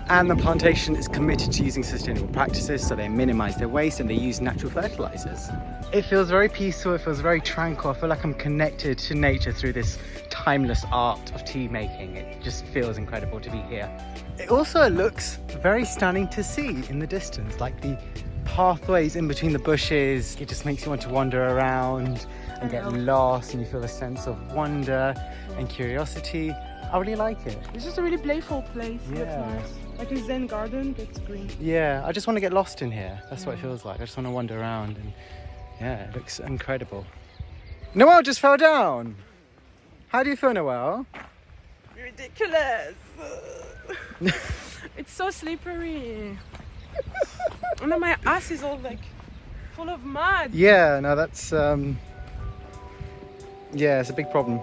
And the plantation is committed to using sustainable practices, so they minimise their waste and they use natural fertilisers. It feels very peaceful, it feels very tranquil. I feel like I'm connected to nature through this timeless art of tea making. It just feels incredible to be here. It also looks very stunning to see in the distance, like the pathways in between the bushes. It just makes you want to wander around and get lost, and you feel a sense of wonder and curiosity. I really like it. It's just a really playful place. Yeah. That's nice. Like a Zen garden, that's green. Yeah, I just want to get lost in here. That's what it feels like. I just want to wander around, and yeah, it looks incredible. Noelle just fell down. How do you feel, Noelle? Ridiculous. It's so slippery. And then my ass is all like full of mud. Yeah, no, that's yeah, it's a big problem.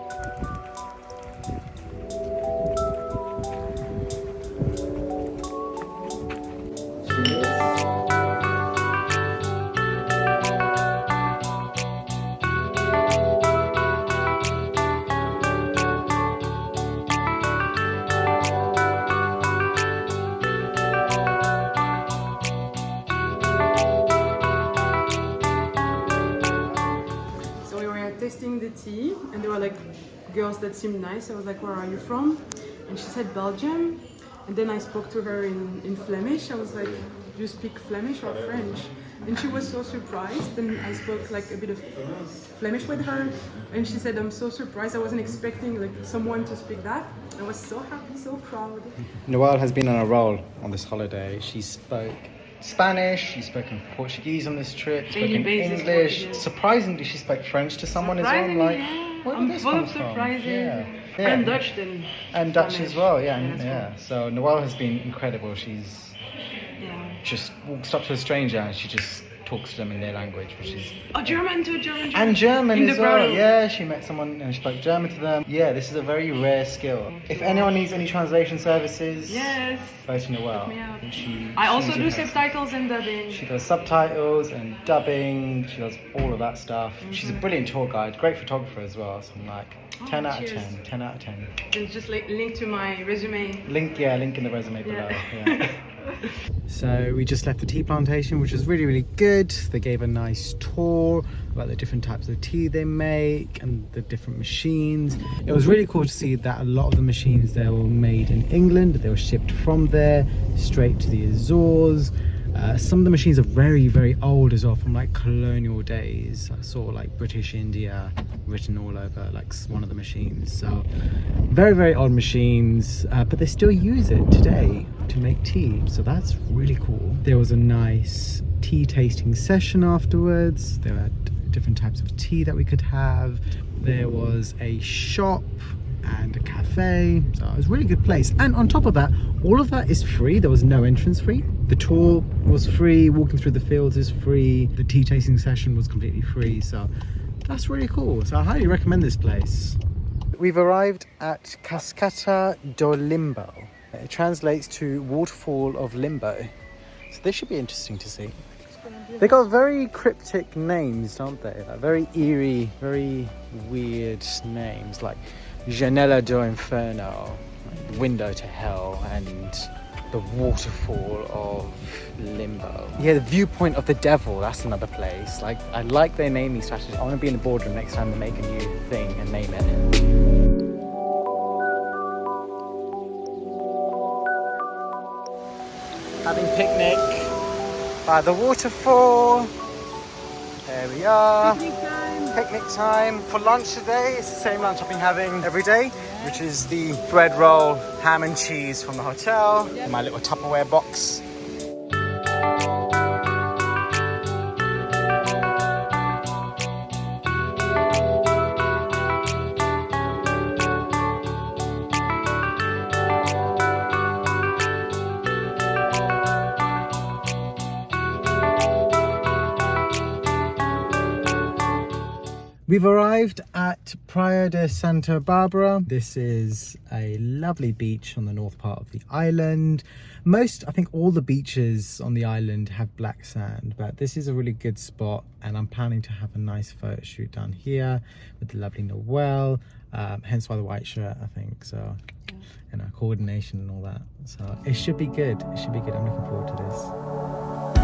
Tea, and there were like girls that seemed nice. I was like, where are you from? And she said Belgium, and then I spoke to her in Flemish. I was like, do you speak Flemish or French? And she was so surprised, and I spoke like a bit of Flemish with her, and she said, I'm so surprised, I wasn't expecting like someone to speak that. I was so happy, so proud. Noelle has been on a roll on this holiday. She spoke Spanish, she's spoken Portuguese on this trip, spoken English. Portuguese. Surprisingly, she spoke French to someone as well. Like, Where did I'm this full come of from? surprises. Yeah. And Dutch then. And Dutch as well, yeah. as Yeah. well. So Noelle has been incredible. She's Yeah. just walks up to a stranger and she just talks to them in their language, which is... Oh, German too, German. And German In the as well. Prado. Yeah, she met someone and spoke German to them. Yeah, this is a very rare skill. If anyone needs any translation services, Yes. go to Noelle. me up. She, I also she's do your person. subtitles and dubbing. She does subtitles and dubbing. She does all of that stuff. She's a brilliant tour guide, great photographer as well. So I'm like, 10 out of cheers. 10, 10 out of 10. And just like link to my resume. Link in the resume below. Yeah. Yeah. So we just left the tea plantation, which was really, really good. They gave a nice tour about the different types of tea they make and the different machines. It was really cool to see that a lot of the machines there were made in England. They were shipped from there straight to the Azores. Some of the machines are very, very old as well, from like colonial days. I saw like British India written all over like one of the machines. So very, very old machines, but they still use it today to make tea. So that's really cool. There was a nice tea tasting session afterwards. There were different types of tea that we could have. There was a shop and a cafe, so it was a really good place. And on top of that, all of that is free. There was no entrance fee. The tour was free, walking through the fields is free, the tea tasting session was completely free, so that's really cool. So I highly recommend this place. We've arrived at Cascata do Limbo. It translates to waterfall of limbo, so this should be interesting to see. They got very cryptic names, don't they? Like very eerie, very weird names, like Janela do Inferno, like window to hell, and the waterfall of limbo. Yeah, the viewpoint of the devil, that's another place. Like, I like their naming strategy. I want to be in the boardroom next time they make a new thing and name it. Having picnic by the waterfall. There we are. Picnic time. For lunch today, it's the same lunch I've been having every day, which is the bread roll, ham and cheese from the hotel, in my little Tupperware box. We've arrived at Praia de Santa Barbara. This is a lovely beach on the north part of the island. I think all the beaches on the island have black sand, but this is a really good spot, and I'm planning to have a nice photo shoot down here with the lovely Noelle, hence why the white shirt, I think. So, you know, coordination and all that. So it should be good. It should be good. I'm looking forward to this.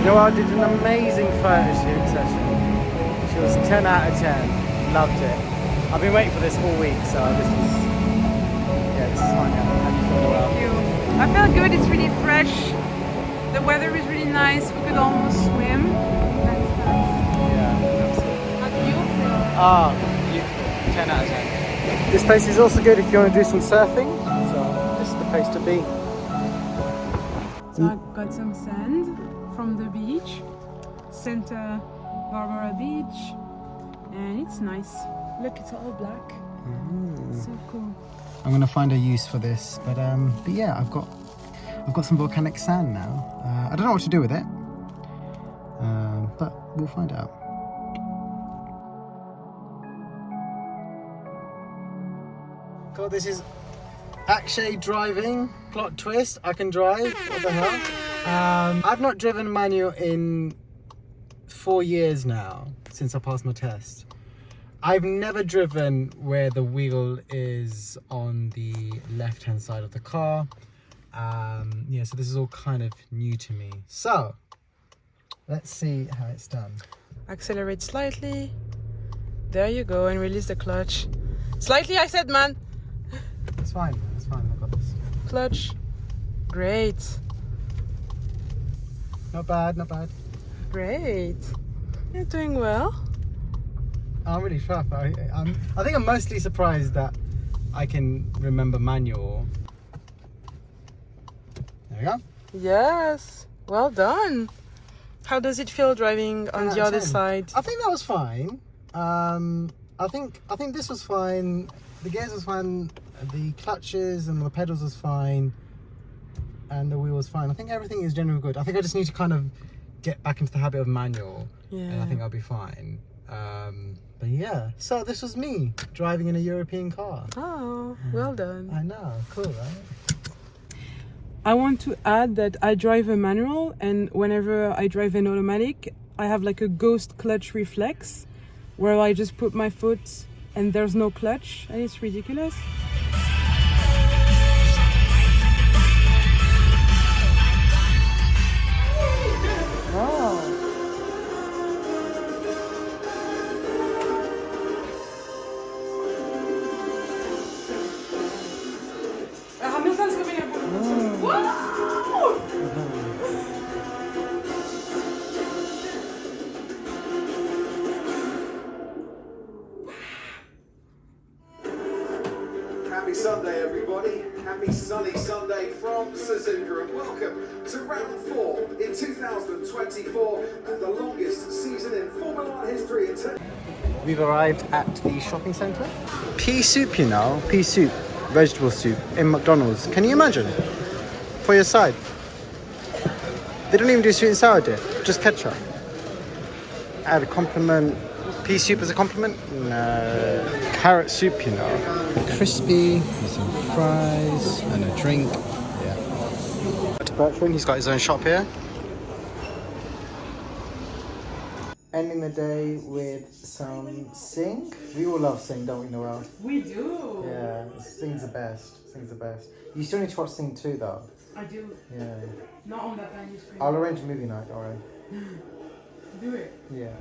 Noelle did an amazing photo shoot session. She was 10 out of 10. Loved it. I've been waiting for this all week, so this is fun. How do you feel, Noelle? Thank you. I feel good. It's really fresh. The weather is really nice. We could almost swim. That's nice. Yeah, absolutely. How do you feel? Ah, beautiful. 10 out of 10. This place is also good if you want to do some surfing, so this is the place to be. So I got some sand from the beach, Santa Barbara Beach, and it's nice. Look, it's all black. So cool. I'm gonna find a use for this, but yeah, I've got some volcanic sand now. I don't know what to do with it, but we'll find out. God, this is Akshay driving. Plot twist, I can drive. What the hell? I've not driven manual in 4 years now, since I passed my test. I've never driven where the wheel is on the left-hand side of the car. Yeah, so this is all kind of new to me. So, let's see how it's done. Accelerate slightly. There you go, and release the clutch. Slightly, I said, man. It's fine, I got this. Clutch. Great. Not bad, not bad. Great. You're doing well. I'm really sharp. I think I'm mostly surprised that I can remember manual. There we go. Yes. Well done. How does it feel driving on the other side? I think that was fine. I think this was fine. The gears was fine. The clutches and the pedals was fine. And the wheel was fine. I think everything is generally good. I think I just need to kind of get back into the habit of manual. Yeah. And I think I'll be fine. But yeah, so this was me driving in a European car. Oh, well done. I know, cool, right? I want to add that I drive a manual, and whenever I drive an automatic, I have like a ghost clutch reflex where I just put my foot and there's no clutch, and it's ridiculous. Happy Sunday, everybody. Happy sunny Sunday from Suzuka, and welcome to round 4 in 2024 and the longest season in Formula 1 history. We've arrived at the shopping centre. Pea soup, you know, pea soup, vegetable soup in McDonald's. Can you imagine? For your side. They don't even do sweet and sour dip, just ketchup. Add a compliment. Pea soup as a compliment? No. Carrot soup, you know. Crispy, with some fries and a drink. Yeah. To Bertrand, he's got his own shop here. Ending the day with some sing. We all love sing, don't we, Noel? We do. Yeah, sing's the best. Sing's the best. You still need to watch Sing 2 though. I do. Yeah. Not on that tiny screen. I'll arrange a movie night, alright? Do it. Yeah.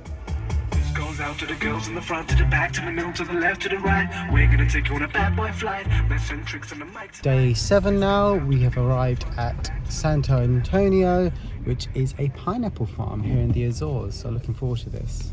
This goes out to the girls in the front, to the back, to the middle, to the left, to the right. We're gonna take you on a bad boy flight. Mess and tricks on the mic. Day 7 now. We have arrived at Santo Antonio, which is a pineapple farm here in the Azores. So looking forward to this.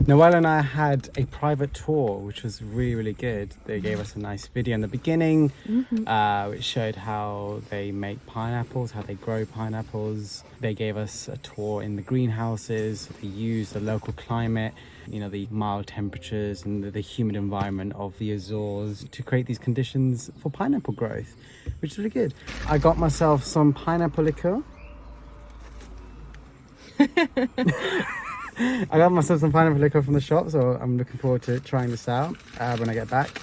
Noelle and I had a private tour, which was really, really good. They gave us a nice video in the beginning, which showed how they make pineapples, how they grow pineapples. They gave us a tour in the greenhouses. They use the local climate, you know, the mild temperatures and the humid environment of the Azores to create these conditions for pineapple growth, which is really good. I got myself some pineapple liqueur. I got myself some pineapple liqueur from the shop, so I'm looking forward to trying this out when I get back.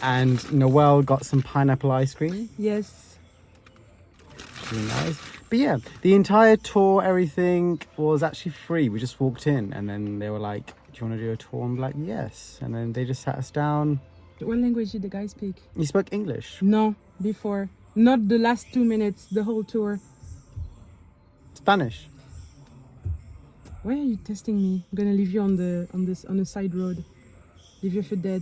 And Noelle got some pineapple ice cream. Yes. Really nice. But yeah, the entire tour, everything was actually free. We just walked in and then they were like, do you want to do a tour? I'm like, yes. And then they just sat us down. What language did the guy speak? He spoke English. No, before. Not the last 2 minutes, the whole tour. Spanish. Why are you testing me? I'm gonna leave you on the side road. Leave you for dead.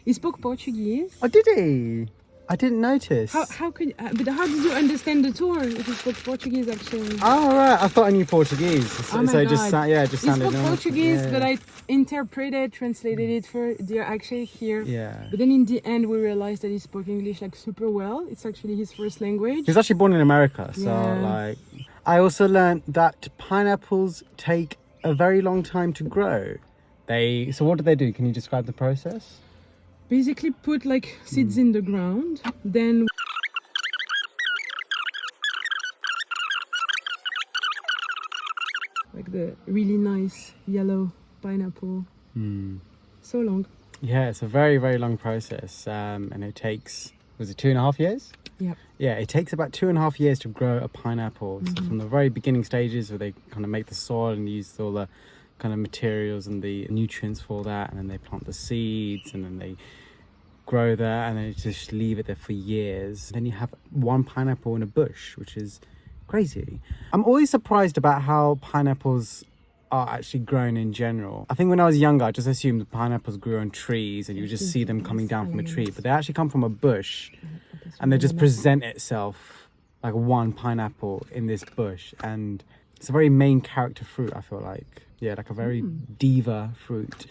He spoke Portuguese. Oh, did he? I didn't notice. How could? But how did you understand the tour if he spoke Portuguese actually? Oh right, I thought I knew Portuguese. So, Oh my so it God. just just He sounded spoke normal. Portuguese, Yeah. but I interpreted, translated it for dear Akshay here. Yeah. But then in the end, we realized that he spoke English like super well. It's actually his first language. He was actually born in America, so Yeah. like. I also learned that pineapples take a very long time to grow. So what do they do? Can you describe the process? Basically, put like seeds in the ground, then. Like the really nice yellow pineapple. So long. Yeah, it's a very, very long process. And it takes, was it 2.5 years? Yep. Yeah, it takes about 2.5 years to grow a pineapple. So from the very beginning stages where they kind of make the soil and use all the kind of materials and the nutrients for that, and then they plant the seeds, and then they grow that, and then they just leave it there for years. Then you have one pineapple in a bush, which is crazy. I'm always surprised about how pineapples are actually grown in general. I think when I was younger, I just assumed the pineapples grew on trees and you just see them coming down from a tree, but they actually come from a bush and they just present itself like one pineapple in this bush, and it's a very main character fruit, I feel like. Yeah, like a very diva fruit.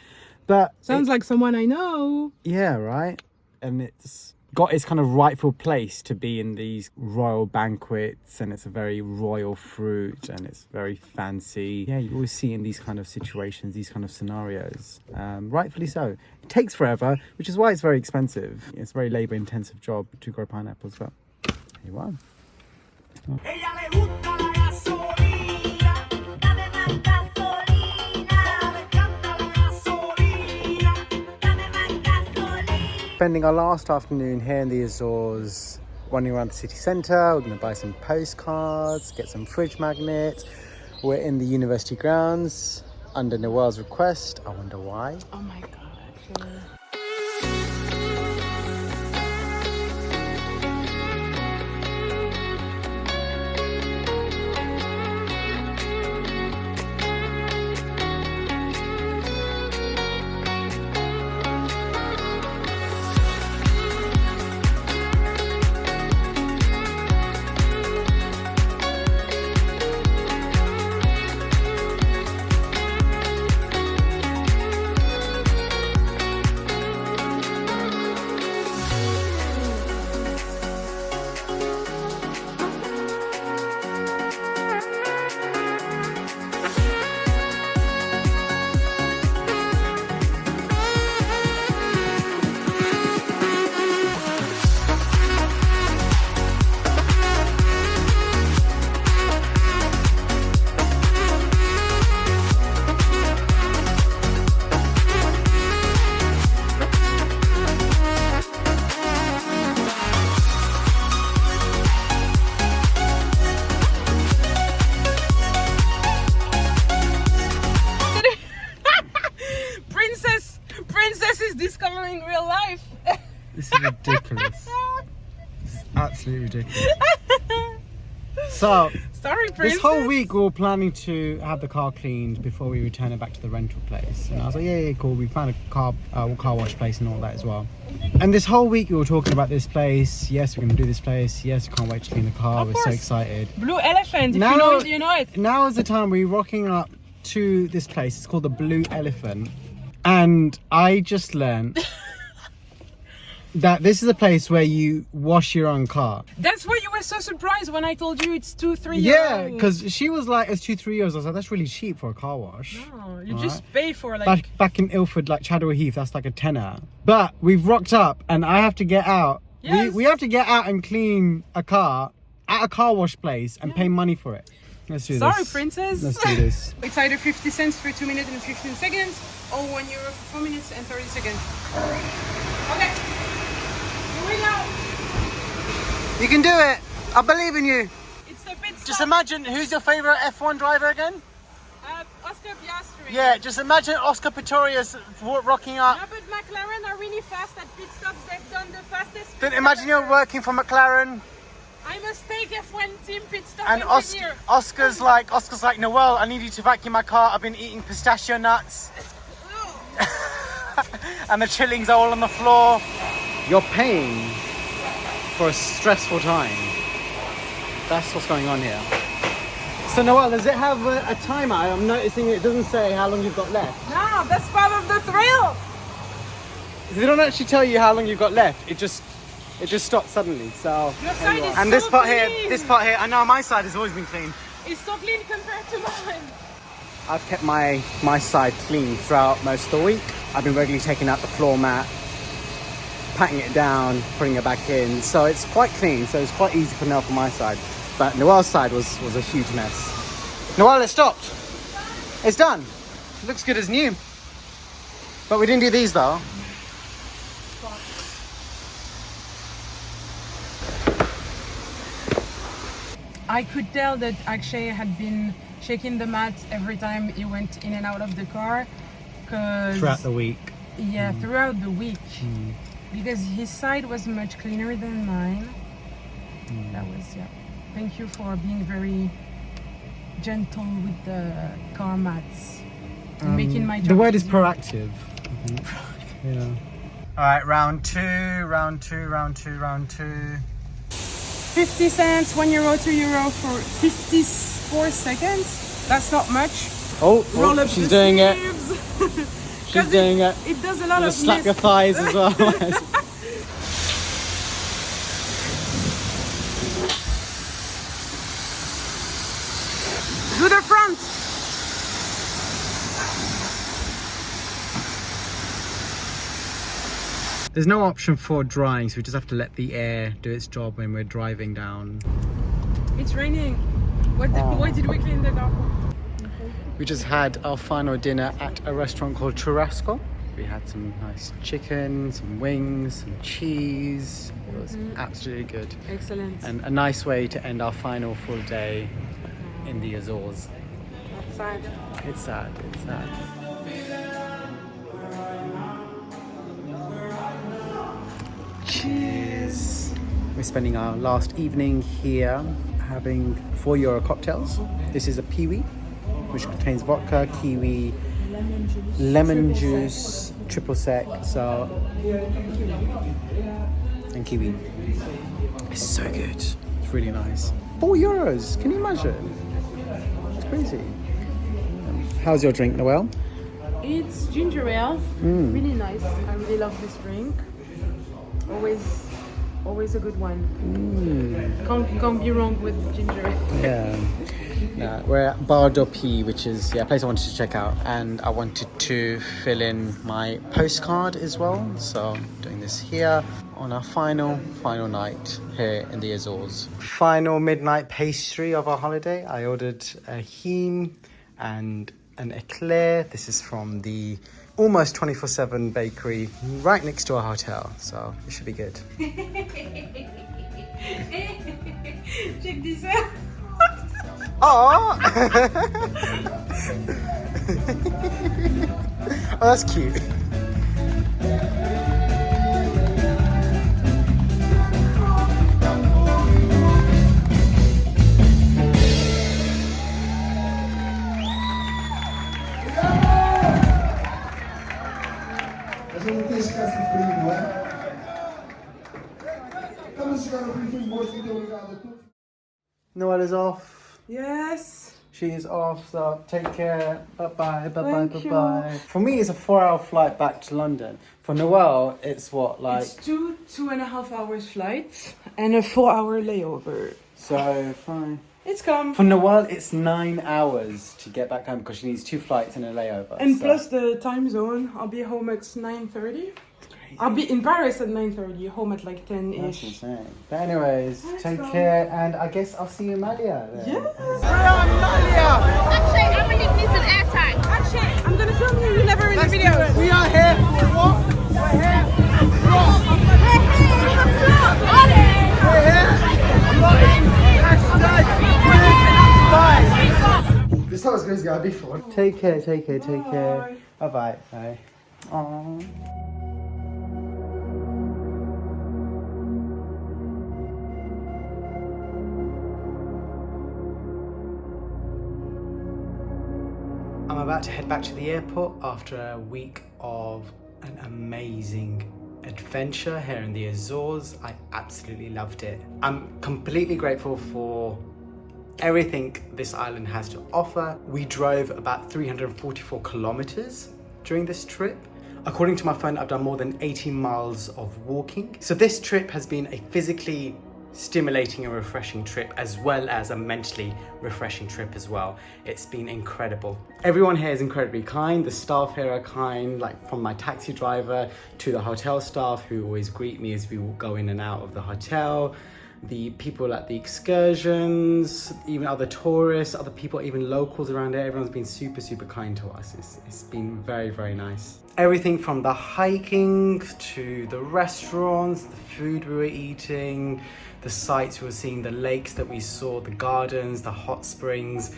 But Sounds like someone I know. yeah, right? And it's got its kind of rightful place to be in these royal banquets, and it's a very royal fruit, and it's very fancy. Yeah, you always see in these kind of situations, these kind of scenarios. Rightfully so. It takes forever, which is why it's very expensive. It's a very labor intensive job to grow pineapples, but here you are. Spending our last afternoon here in the Azores, wandering around the city centre. We're going to buy some postcards, get some fridge magnets. We're in the university grounds under Noelle's request. I wonder why. Oh my god, actually. Discovering real life. This is ridiculous. This is absolutely ridiculous. So, Sorry, princess. this whole week we were planning to have the car cleaned before we return it back to the rental place. And I was like, yeah, cool. We found a car wash place and all that as well. And this whole week we were talking about this place. Yes, we're going to do this place. Yes, can't wait to clean the car. We're so excited. Blue Elephant. If you know it, you know it. Now is the time we're rocking up to this place. It's called the Blue Elephant. And I just learned that this is a place where you wash your own car. That's why you were so surprised when I told you it's 2-3 euros. Yeah, because she was like, it's 2-3 euros. I was like, that's really cheap for a car wash. No, you just pay for like... Back in Ilford, like Chadwell Heath, that's like a tenner. But we've rocked up and I have to get out. Yes. We have to get out and clean a car at a car wash place and pay money for it. Let's do this. Sorry, princess. Let's do this. It's either 50 cents for 2 minutes and 15 seconds or 1 euro for 4 minutes and 30 seconds. Okay. Here we go. You can do it. I believe in you. It's the pit stop. Just imagine, who's your favourite F1 driver again? Oscar Piastri. Yeah, just imagine Oscar Pistorius rocking up. No, but McLaren are really fast at pit stops. They've done the fastest. Then imagine you're working for McLaren. I'm a steak F1 team pit stop And engineer. Oscar's like, Noelle, I need you to vacuum my car. I've been eating pistachio nuts. And the chillings are all on the floor. You're paying for a stressful time. That's what's going on here. So Noelle, does it have a timer? I'm noticing it doesn't say how long you've got left. No, that's part of the thrill. They don't actually tell you how long you've got left. It just stops suddenly. So Your side is and so this part clean. here, I know my side has always been clean. It's so clean compared to mine. I've kept my side clean throughout most of the week. I've been regularly taking out the floor mat, patting it down, putting it back in. So it's quite clean. So it's quite easy for Noelle from my side. But Noelle's side was a huge mess. Noelle, it stopped. It's done. It looks good as new. But we didn't do these though. I could tell that Akshay had been shaking the mat every time he went in and out of the car. Throughout the week. Yeah, throughout the week. Because his side was much cleaner than mine. That was, yeah. Thank you for being very gentle with the car mats. And making my job The word is easier. proactive. Yeah. Alright, round two. 50 cents, €1, €2 for 54 seconds. That's not much. Oh, Roll up she's the doing it. sleeves. She's doing it. It does a lot of Slap mist. your thighs as well. Do the front. There's no option for drying, so we just have to let the air do its job when we're driving down. It's raining. Why did we clean the car for? We just had our final dinner at a restaurant called Churrasco. We had some nice chicken, some wings, some cheese. It was absolutely good. Excellent. And a nice way to end our final full day in the Azores. That's sad. It's sad, it's sad. Cheers! We're spending our last evening here having €4 cocktails. This is a Piwi, which contains vodka, kiwi, lemon juice, triple sec, so and kiwi. It's so good. It's really nice. €4. Can you imagine? It's crazy. How's your drink, Noelle? It's ginger ale. Really nice. I really love this drink. Always a good one. Can't be wrong with ginger ale. Yeah. No, we're at Bar d'Opi, which is a place I wanted to check out, and I wanted to fill in my postcard as well. So I'm doing this here on our final night here in the Azores. Final midnight pastry of our holiday. I ordered a heme and an eclair. This is from the almost 24/7 bakery right next to our hotel, so it should be good. Check this out. Oh! Oh, that's cute. Noelle is off. Yes. She is off, so take care. Bye-bye, bye-bye, Thank you. bye-bye. For me, it's a 4-hour flight back to London. For Noelle, it's what, like... It's 2.5 hours flight and a 4-hour layover. So, fine. It's come. For Noelle, it's 9 hours to get back home because she needs 2 flights and a layover. And so. plus the time zone, I'll be home at 9:30. I'll be in Paris at 9:30, home at like 10ish. That's insane. But anyways, take go. care, and I guess I'll see you in Malia then. Yes. Akshay, I really need some airtime. Akshay, I'm gonna film you. You never in the video. We are here for what? We're here. This time was going to be fun. Take care, take care, take care. Bye-bye. Bye. Aww. I'm about to head back to the airport after a week of an amazing adventure here in the Azores. I absolutely loved it. I'm completely grateful for everything this island has to offer. We drove about 344 kilometers during this trip. According to my phone, I've done more than 80 miles of walking. So this trip has been a physically stimulating and refreshing trip, as well as a mentally refreshing trip as well. It's been incredible. Everyone here is incredibly kind. The staff here are kind, like from my taxi driver to the hotel staff who always greet me as we go in and out of the hotel. The people at the excursions, even other tourists, other people, even locals around here, everyone's been super, super kind to us. It's been very, very nice. Everything from the hiking to the restaurants, the food we were eating, the sights we were seeing, the lakes that we saw, the gardens, the hot springs.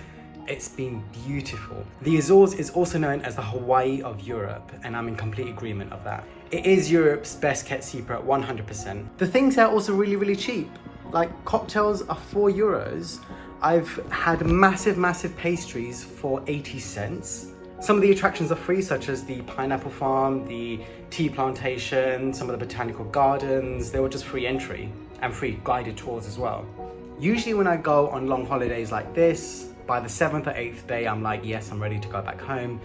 It's been beautiful. The Azores is also known as the Hawaii of Europe, and I'm in complete agreement of that. It is Europe's best kept secret, 100%. The things are also really, really cheap. Like cocktails are €4. I've had massive pastries for 80 cents. Some of the attractions are free, such as the pineapple farm, the tea plantation, some of the botanical gardens. They were just free entry and free guided tours as well. Usually when I go on long holidays like this, by the 7th or 8th day, I'm like, yes, I'm ready to go back home.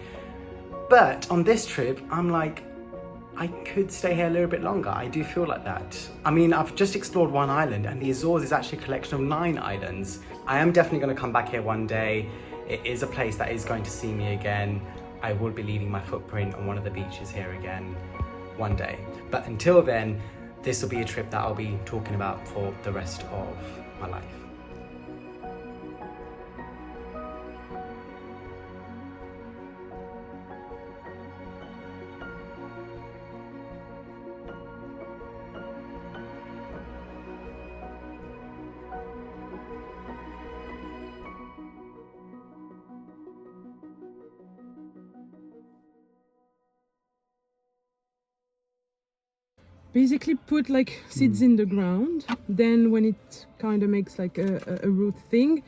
But on this trip, I'm like, I could stay here a little bit longer. I do feel like that. I mean, I've just explored one island, and the Azores is actually a collection of 9 islands. I am definitely going to come back here one day. It is a place that is going to see me again. I will be leaving my footprint on one of the beaches here again one day. But until then, this will be a trip that I'll be talking about for the rest of my life. Basically put like seeds in the ground, then when it kind of makes like a root thing,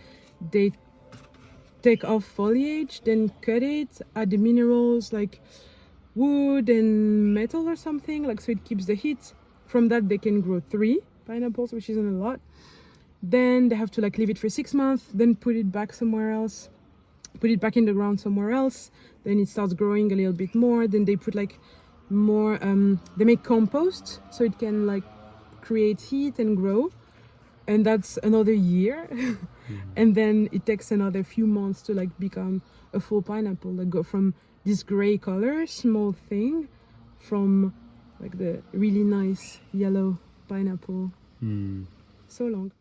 they take off foliage, then cut it, add the minerals like wood and metal or something, like so it keeps the heat. From that they can grow 3 pineapples, which isn't a lot. Then they have to like leave it for 6 months, then put it back somewhere else, put it back in the ground somewhere else, then it starts growing a little bit more. Then they put like more they make compost so it can like create heat and grow, and that's another year. And then it takes another few months to like become a full pineapple, like go from this gray color small thing from like the really nice yellow pineapple. So long.